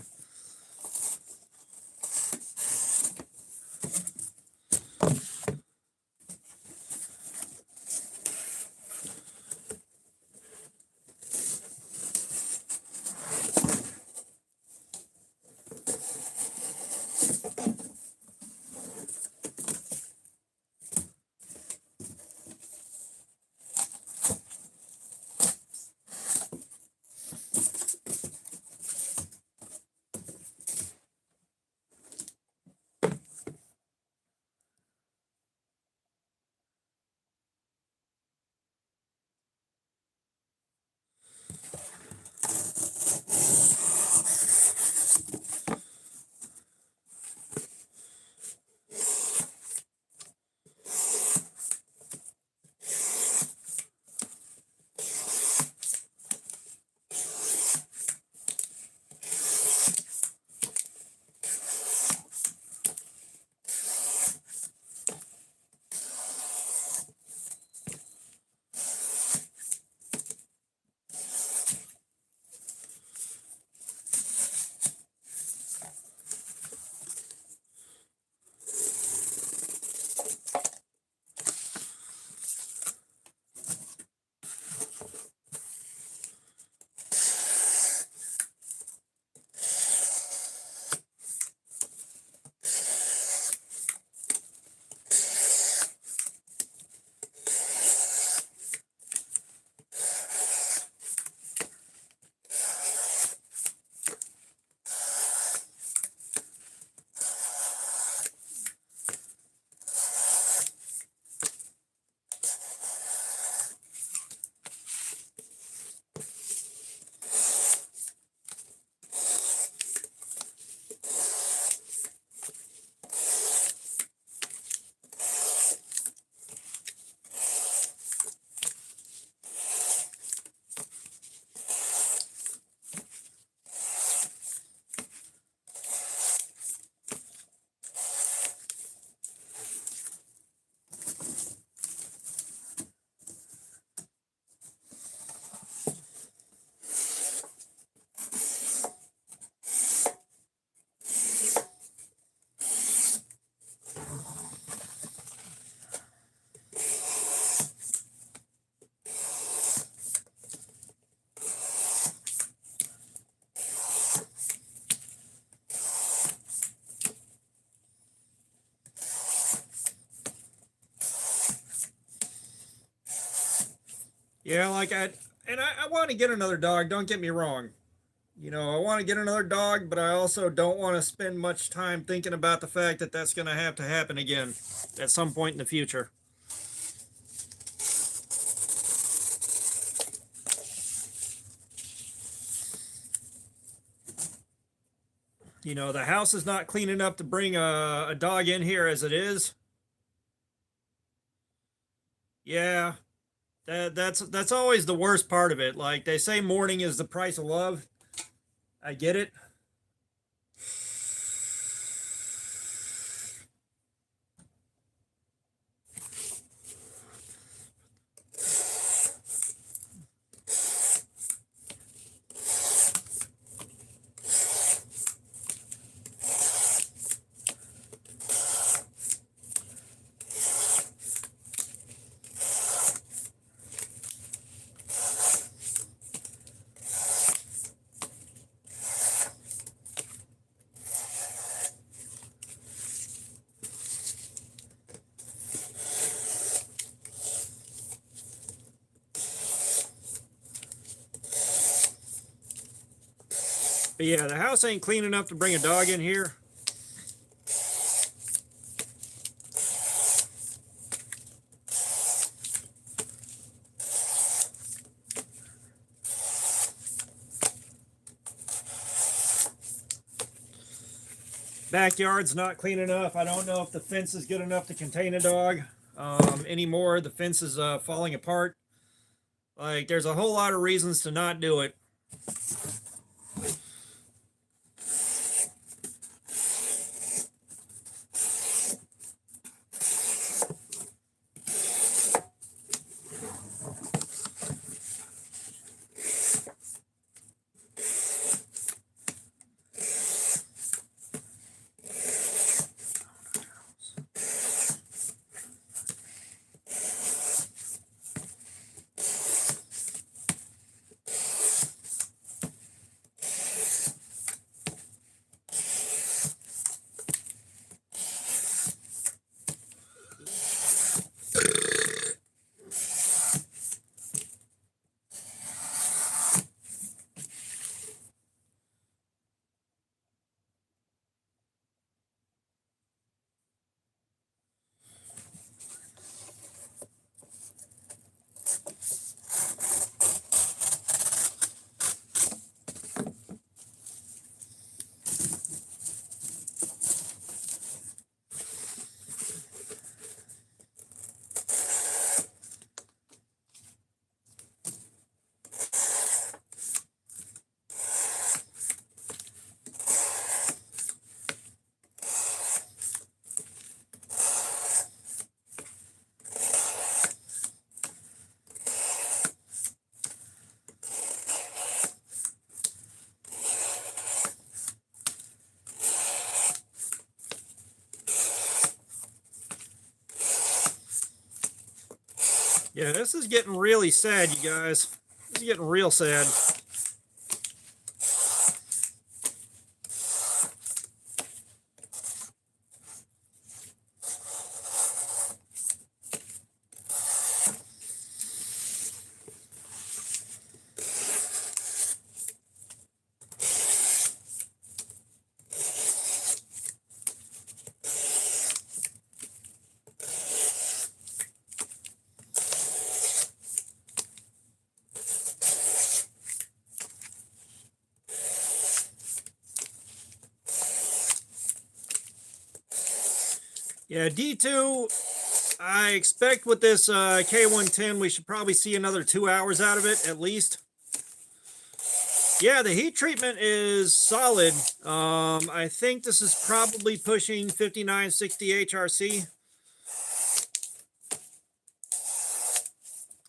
Yeah, like I want to get another dog. Don't get me wrong. I want to get another dog, but I also don't want to spend much time thinking about the fact that that's going to have to happen again at some point in the future. The house is not clean enough to bring a dog in here as it is. Yeah, that's always the worst part of it. Like they say, mourning is the price of love. I get it. But yeah, the house ain't clean enough to bring a dog in here. Backyard's not clean enough. I don't know if the fence is good enough to contain a dog anymore. The fence is falling apart. Like, there's a whole lot of reasons to not do it. Yeah, this is getting really sad, you guys. This is getting real sad. Yeah, D2, I expect with this K110, we should probably see another 2 hours out of it at least. Yeah, the heat treatment is solid. I think this is probably pushing 5960 HRC.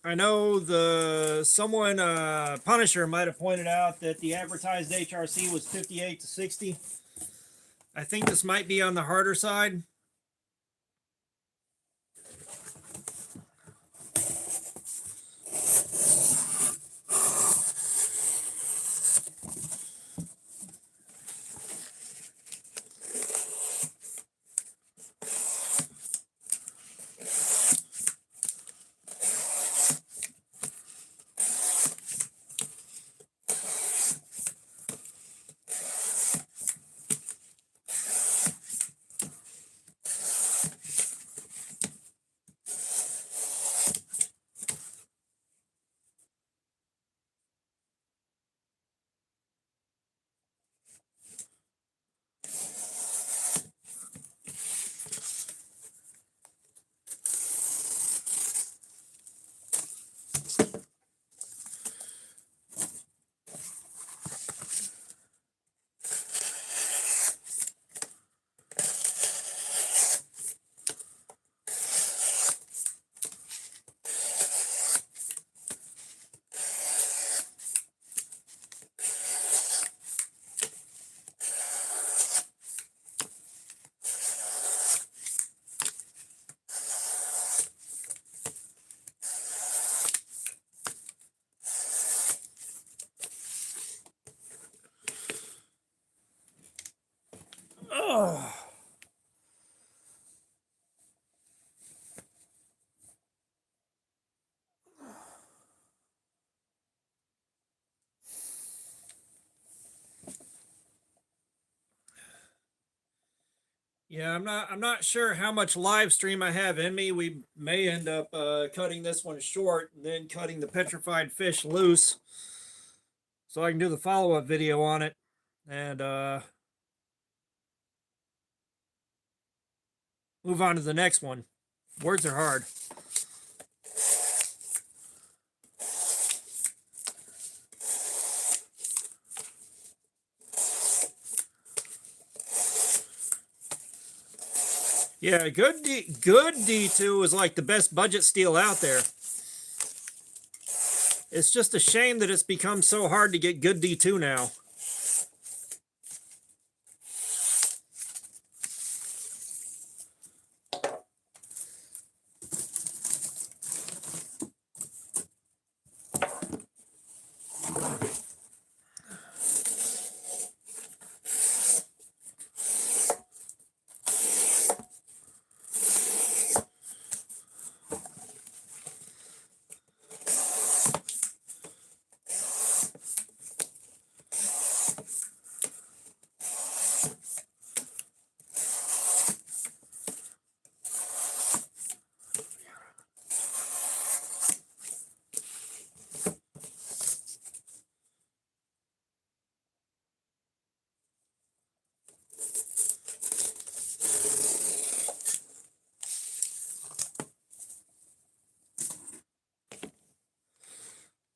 I know someone Punisher might have pointed out that the advertised HRC was 58 to 60. I think this might be on the harder side. Yeah, I'm not sure how much live stream I have in me. We may end up cutting this one short and then cutting the petrified fish loose so I can do the follow-up video on it. And move on to the next one. Words are hard. Yeah, good D2 is like the best budget steel out there. It's just a shame that it's become so hard to get good D2 now.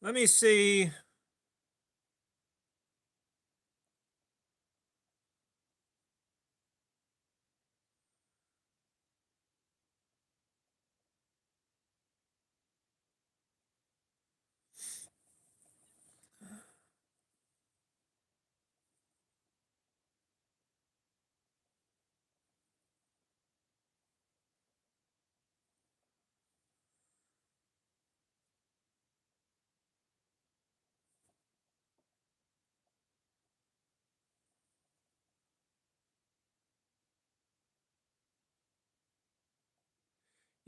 Let me see.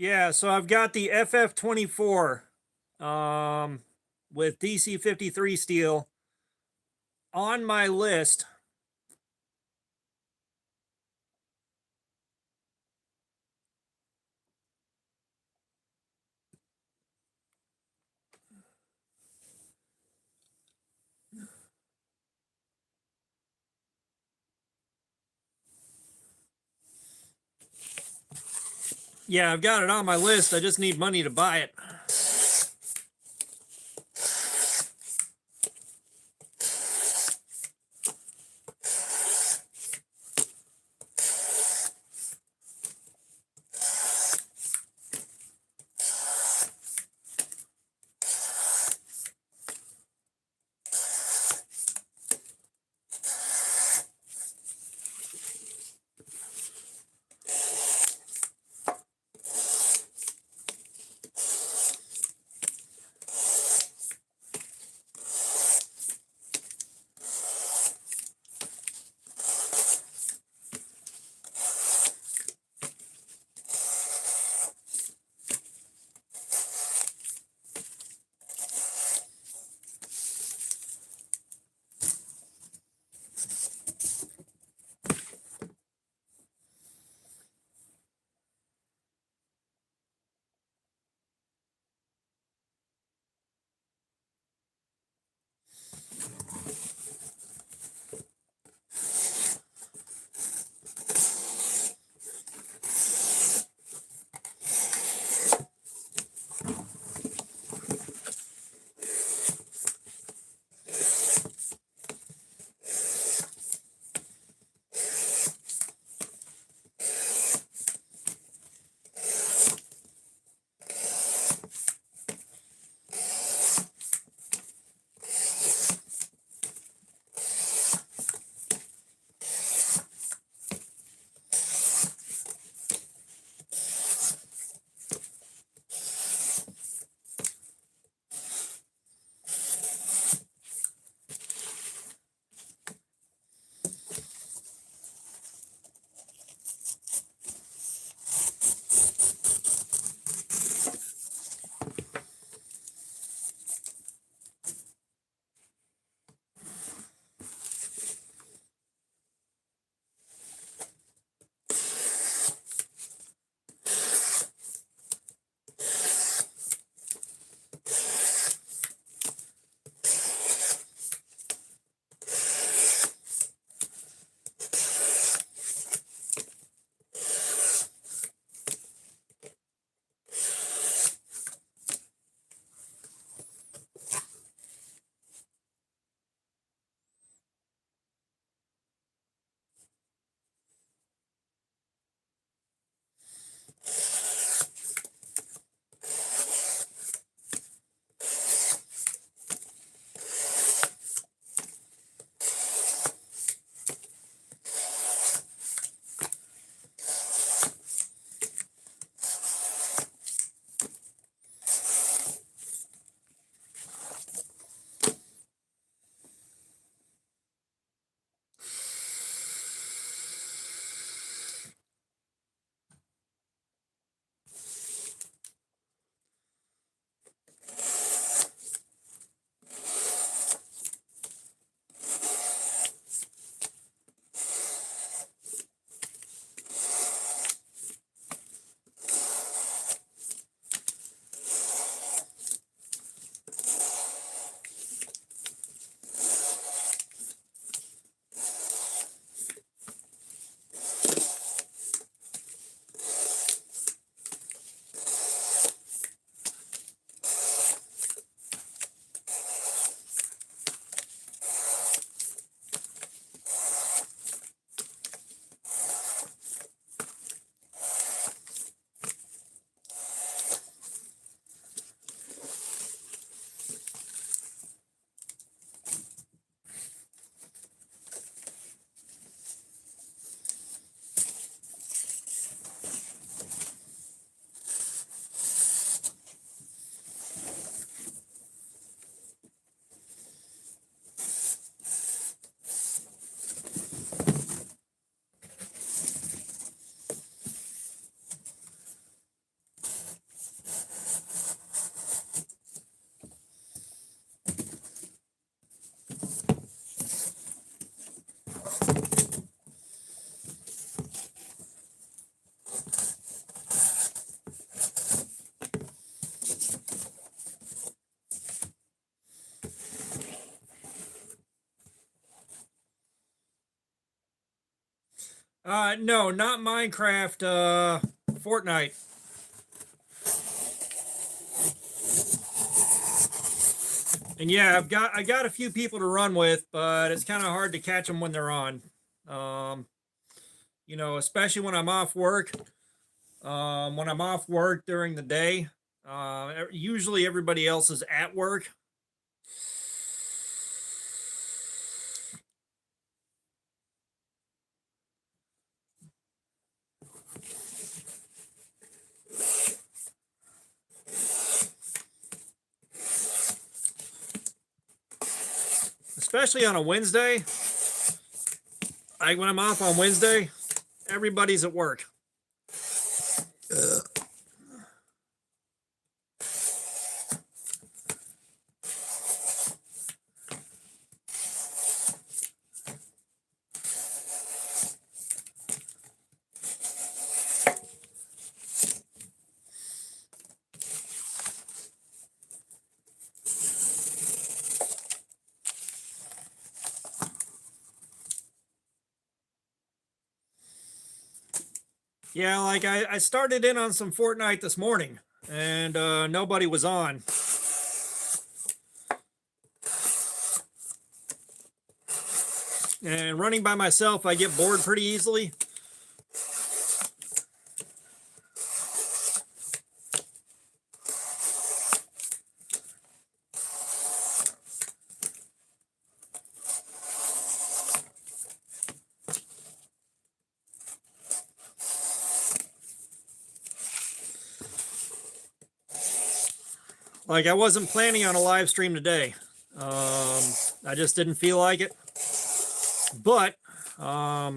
Yeah, so I've got the FF24 with DC53 steel on my list. Yeah, I've got it on my list. I just need money to buy it. No, not Minecraft. Fortnite. And yeah, I got a few people to run with, but it's kind of hard to catch them when they're on. Um, you know, especially when I'm off work. When I'm off work during the day, usually everybody else is at work. Especially on a Wednesday. Like when I'm off on Wednesday, everybody's at work. Yeah, like I started in on some Fortnite this morning, and nobody was on. And running by myself, I get bored pretty easily. Like I wasn't planning on a live stream today. I just didn't feel like it. But I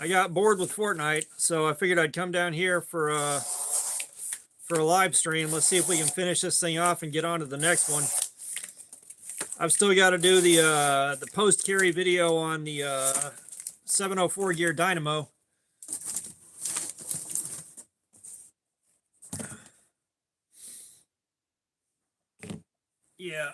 got bored with Fortnite, so I figured I'd come down here for a live stream. Let's see if we can finish this thing off and get on to the next one. I've still got to do the post carry video on the 704 gear dynamo. Yeah.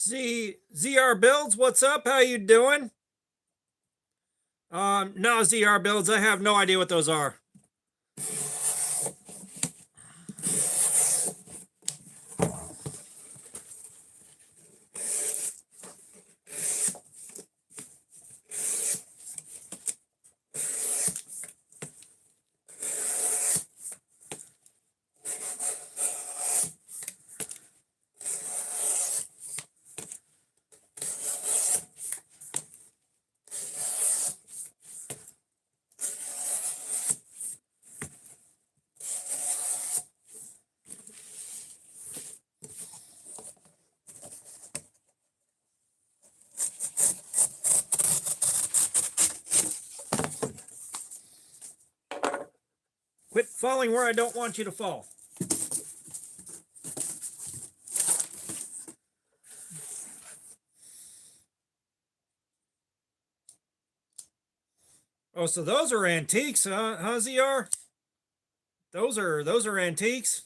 ZR Builds, what's up? How you doing? No, ZR Builds, I have no idea what those are. Quit falling where I don't want you to fall. Oh, so those are antiques, huh, ZR? Those are antiques.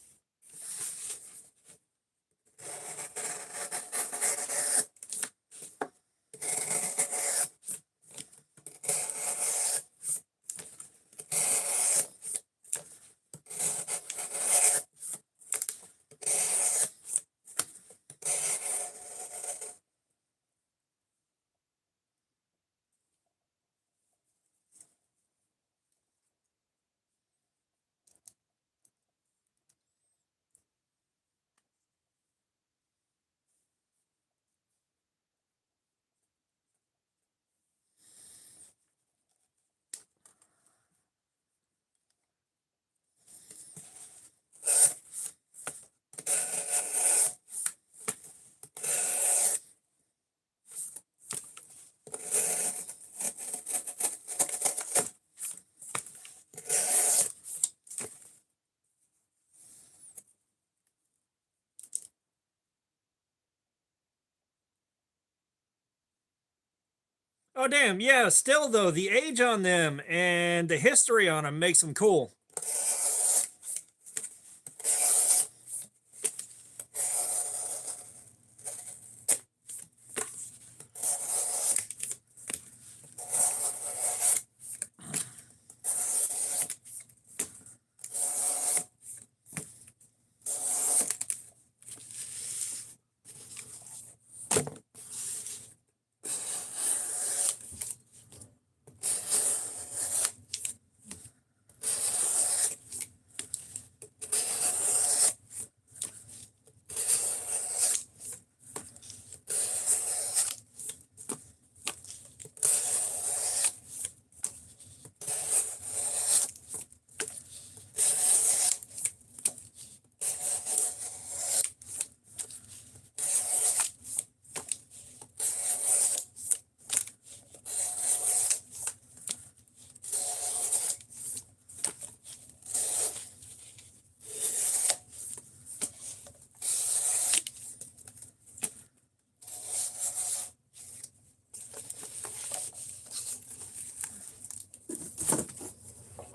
Oh, damn. Yeah, still, though, the age on them and the history on them makes them cool.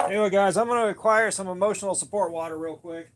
Anyway, guys, I'm going to acquire some emotional support water real quick.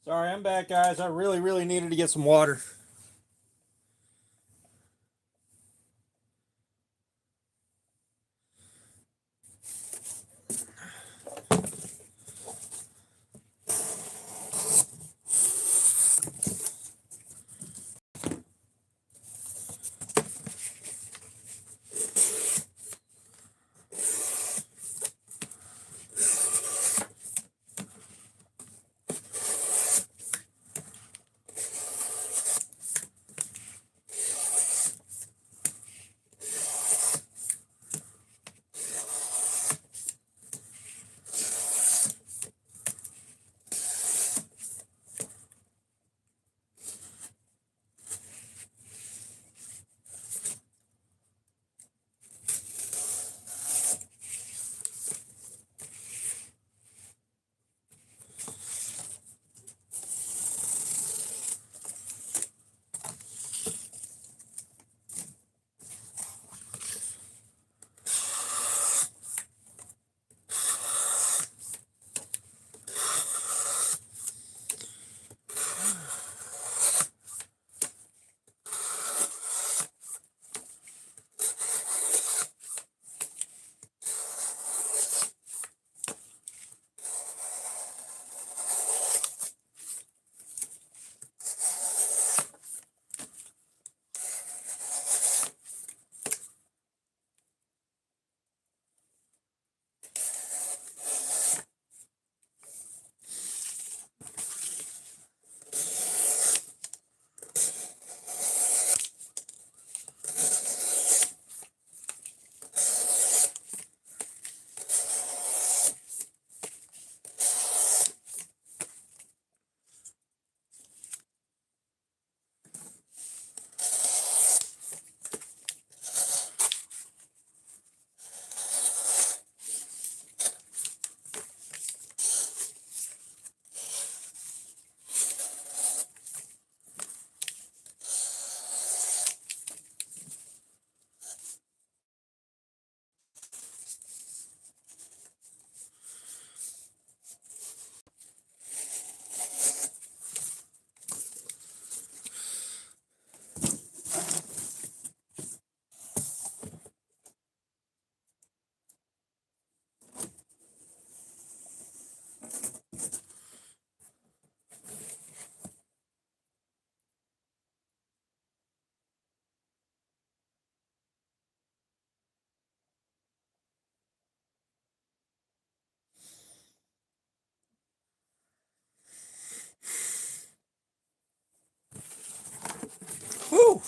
Sorry, I'm back, guys. I really needed to get some water. Whew.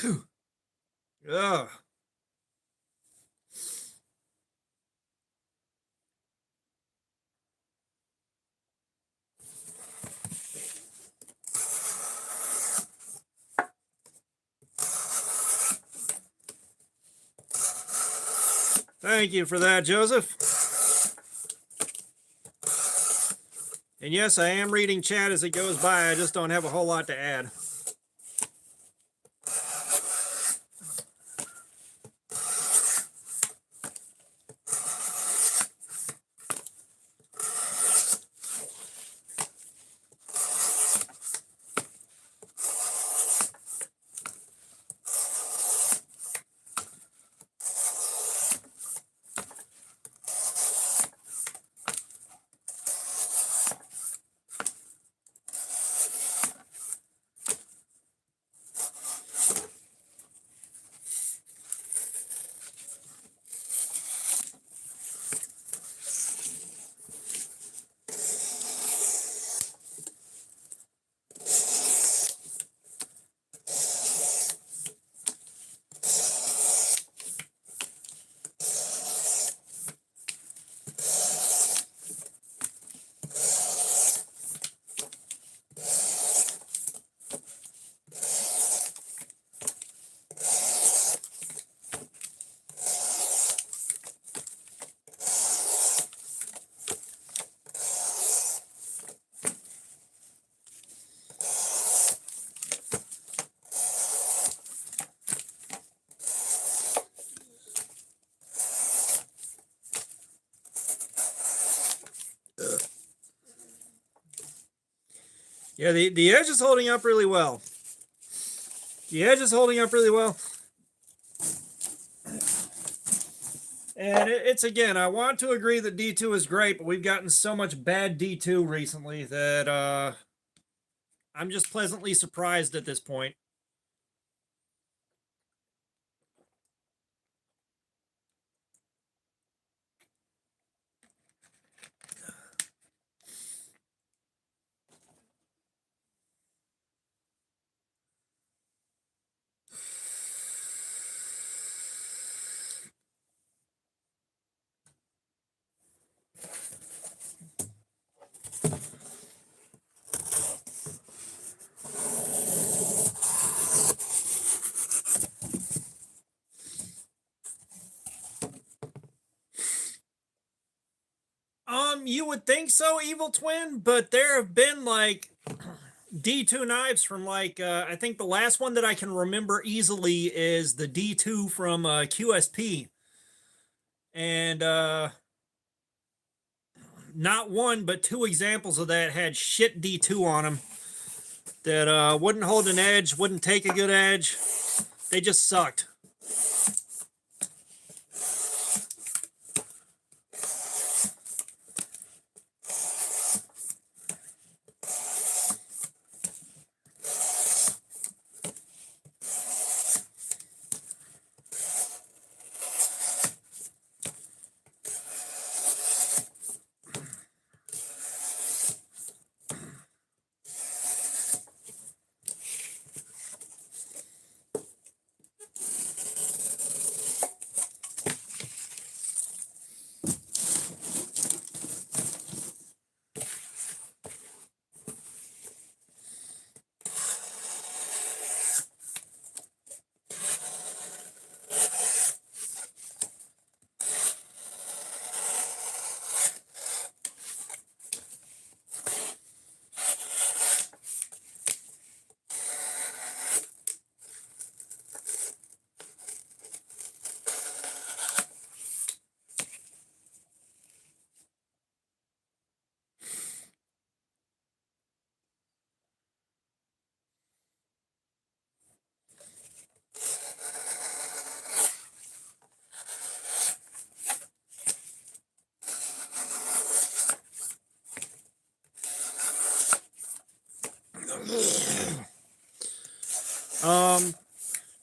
Ugh. Thank you for that, Joseph. And yes, I am reading chat as it goes by. I just don't have a whole lot to add. Yeah, the edge is holding up really well. The edge is holding up really well. And it's again, I want to agree that D2 is great, but we've gotten so much bad D2 recently that I'm just pleasantly surprised at this point. You would think so, Evil Twin, but there have been like D2 knives from like I think the last one that I can remember easily is the D2 from QSP, and not one but two examples of that had shit D2 on them that wouldn't hold an edge, wouldn't take a good edge. They just sucked.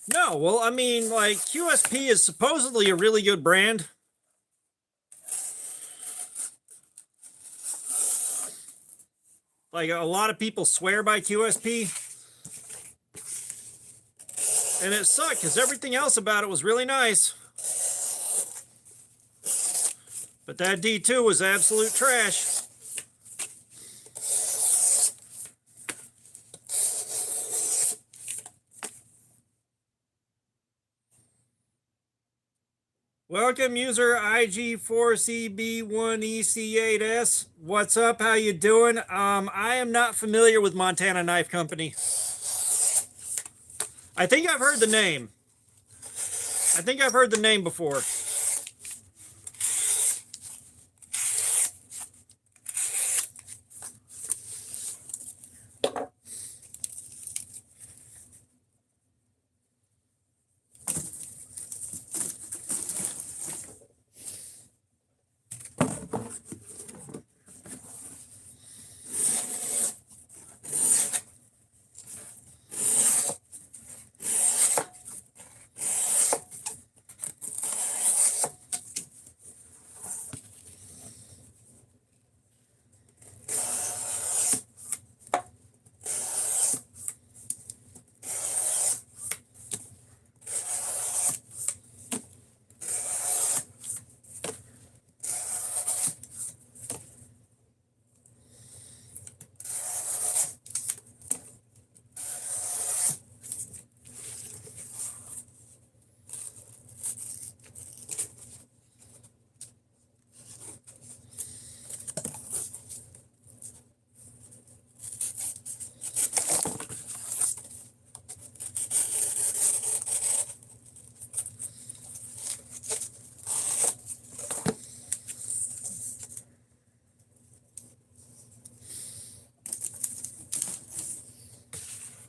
No, well, I mean, like, QSP is supposedly a really good brand. Like, a lot of people swear by QSP. And it sucked because everything else about it was really nice. But that D2 was absolute trash. Welcome, user IG4CB1EC8S. What's up? How you doing? I am not familiar with Montana Knife Company. I think I've heard the name. I think I've heard the name before.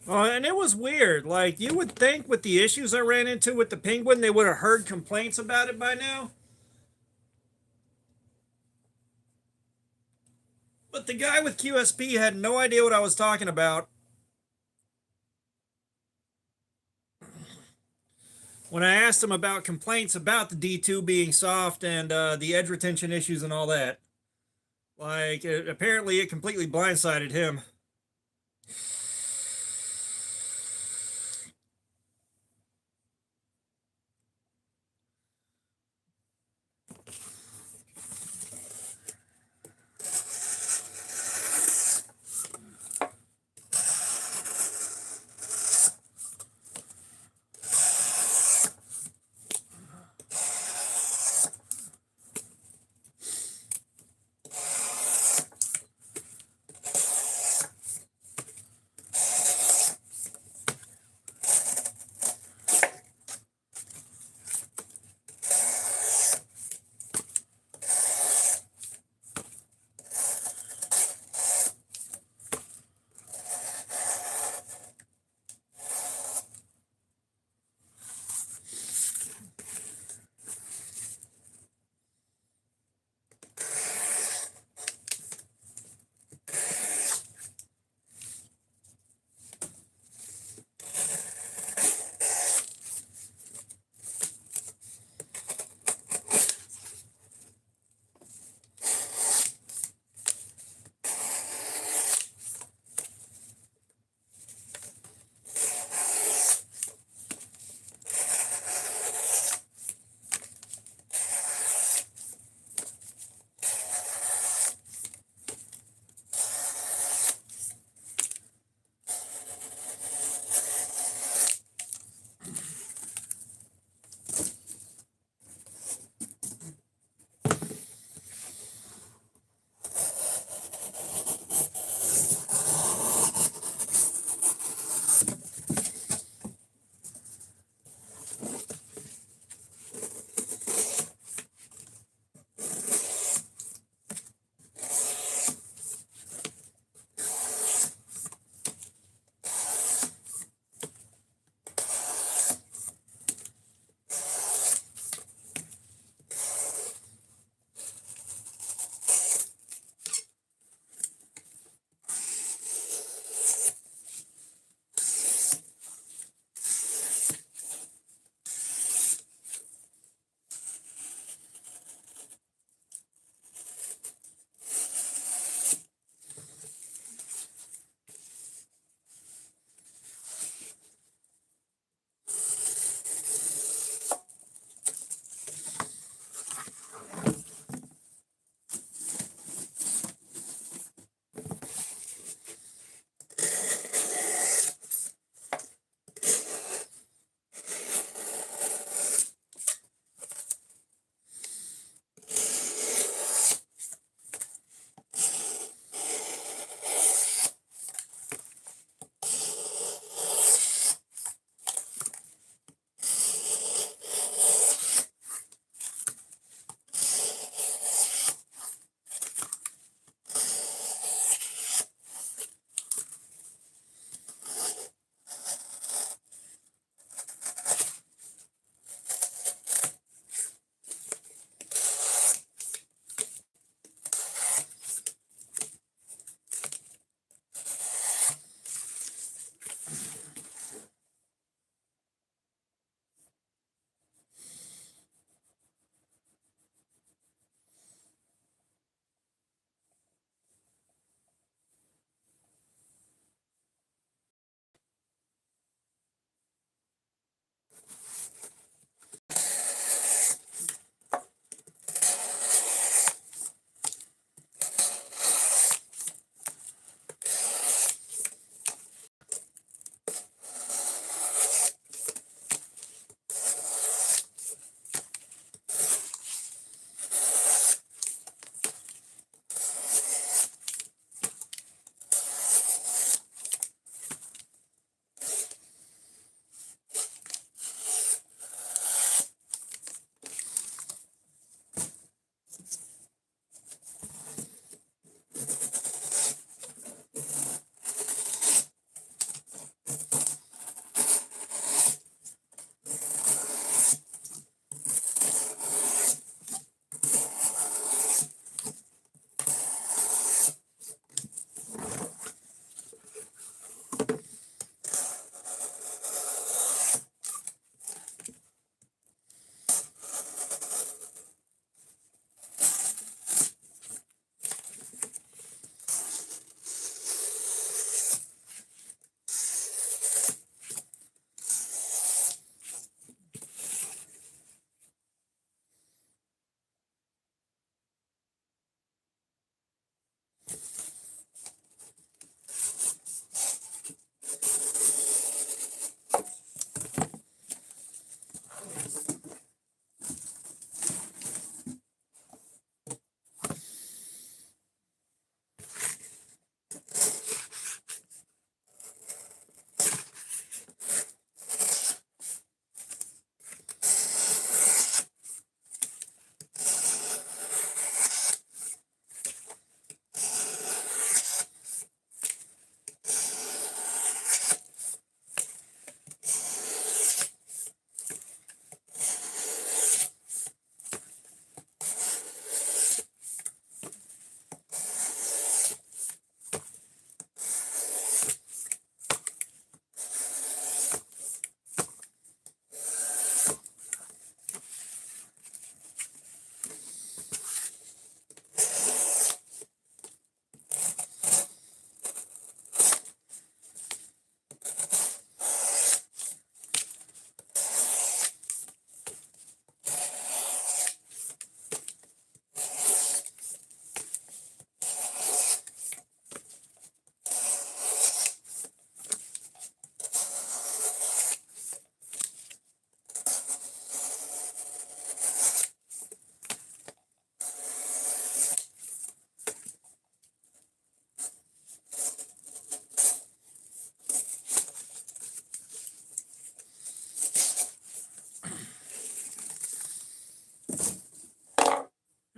And it was weird. Like, you would think with the issues I ran into with the Penguin, they would have heard complaints about it by now. But the guy with QSP had no idea what I was talking about. When I asked him about complaints about the D2 being soft and the edge retention issues and all that. Like, apparently it completely blindsided him.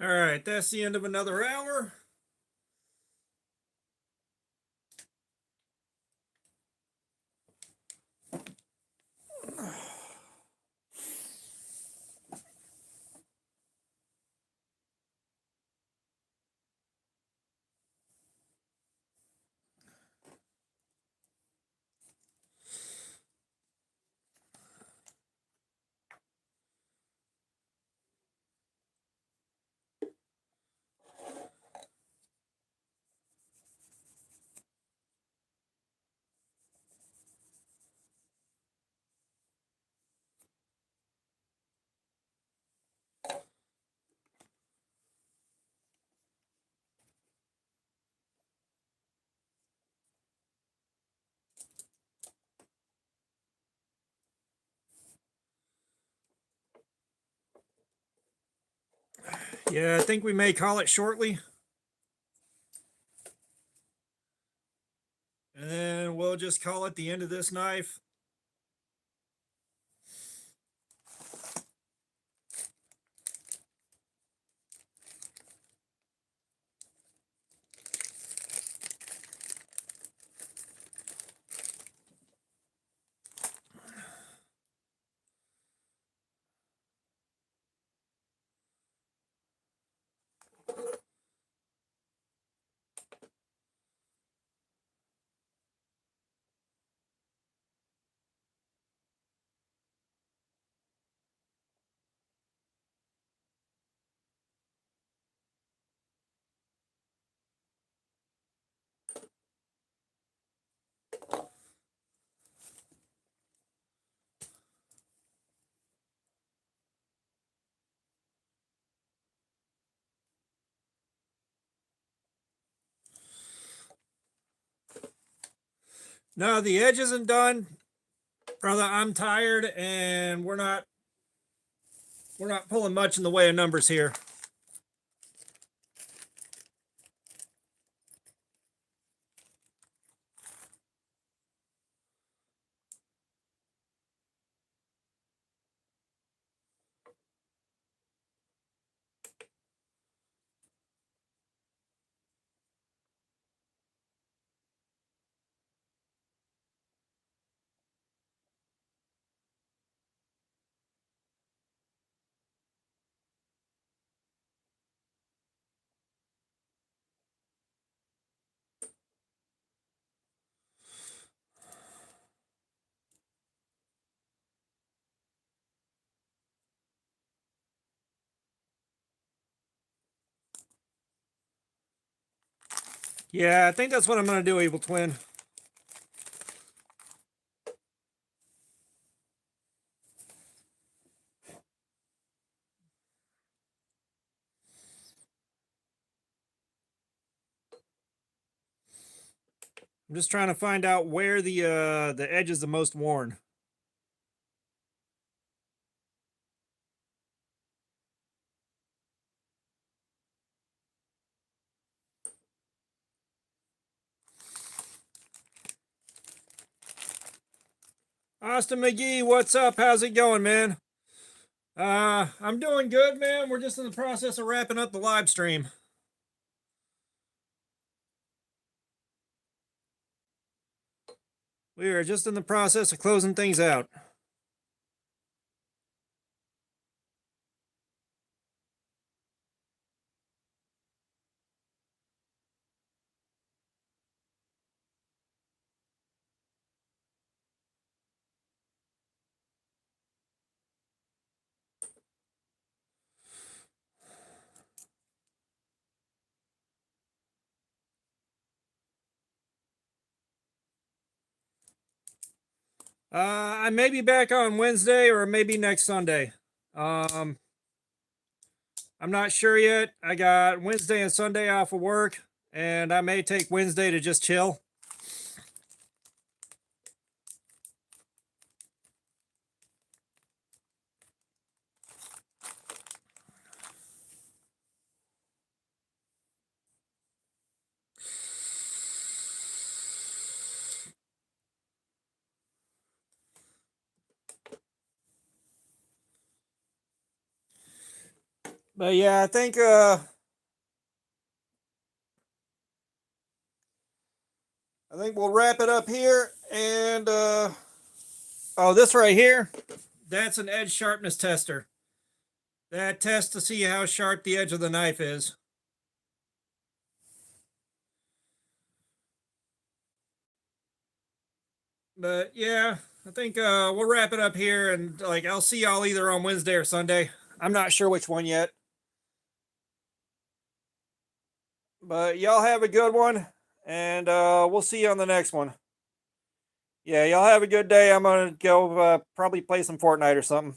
All right, that's the end of another hour. Yeah, I think we may call it shortly. And then we'll just call it the end of this knife. No, the edge isn't done. Brother, I'm tired and we're not pulling much in the way of numbers here. Yeah, I think that's what I'm going to do, Evil Twin. I'm just trying to find out where the edge is the most worn. Austin McGee, what's up? How's it going, man? I'm doing good, man. We're just in the process of wrapping up the live stream. We are just in the process of closing things out. I may be back on Wednesday or maybe next Sunday. I'm not sure yet. I got Wednesday and Sunday off of work, and I may take Wednesday to just chill. But yeah, I think we'll wrap it up here. And oh, this right here, that's an edge sharpness tester. That tests to see how sharp the edge of the knife is. But yeah, I think we'll wrap it up here, and like I'll see y'all either on Wednesday or Sunday. I'm not sure which one yet. But y'all have a good one, and we'll see you on the next one. Yeah, y'all have a good day. I'm gonna go probably play some Fortnite or something.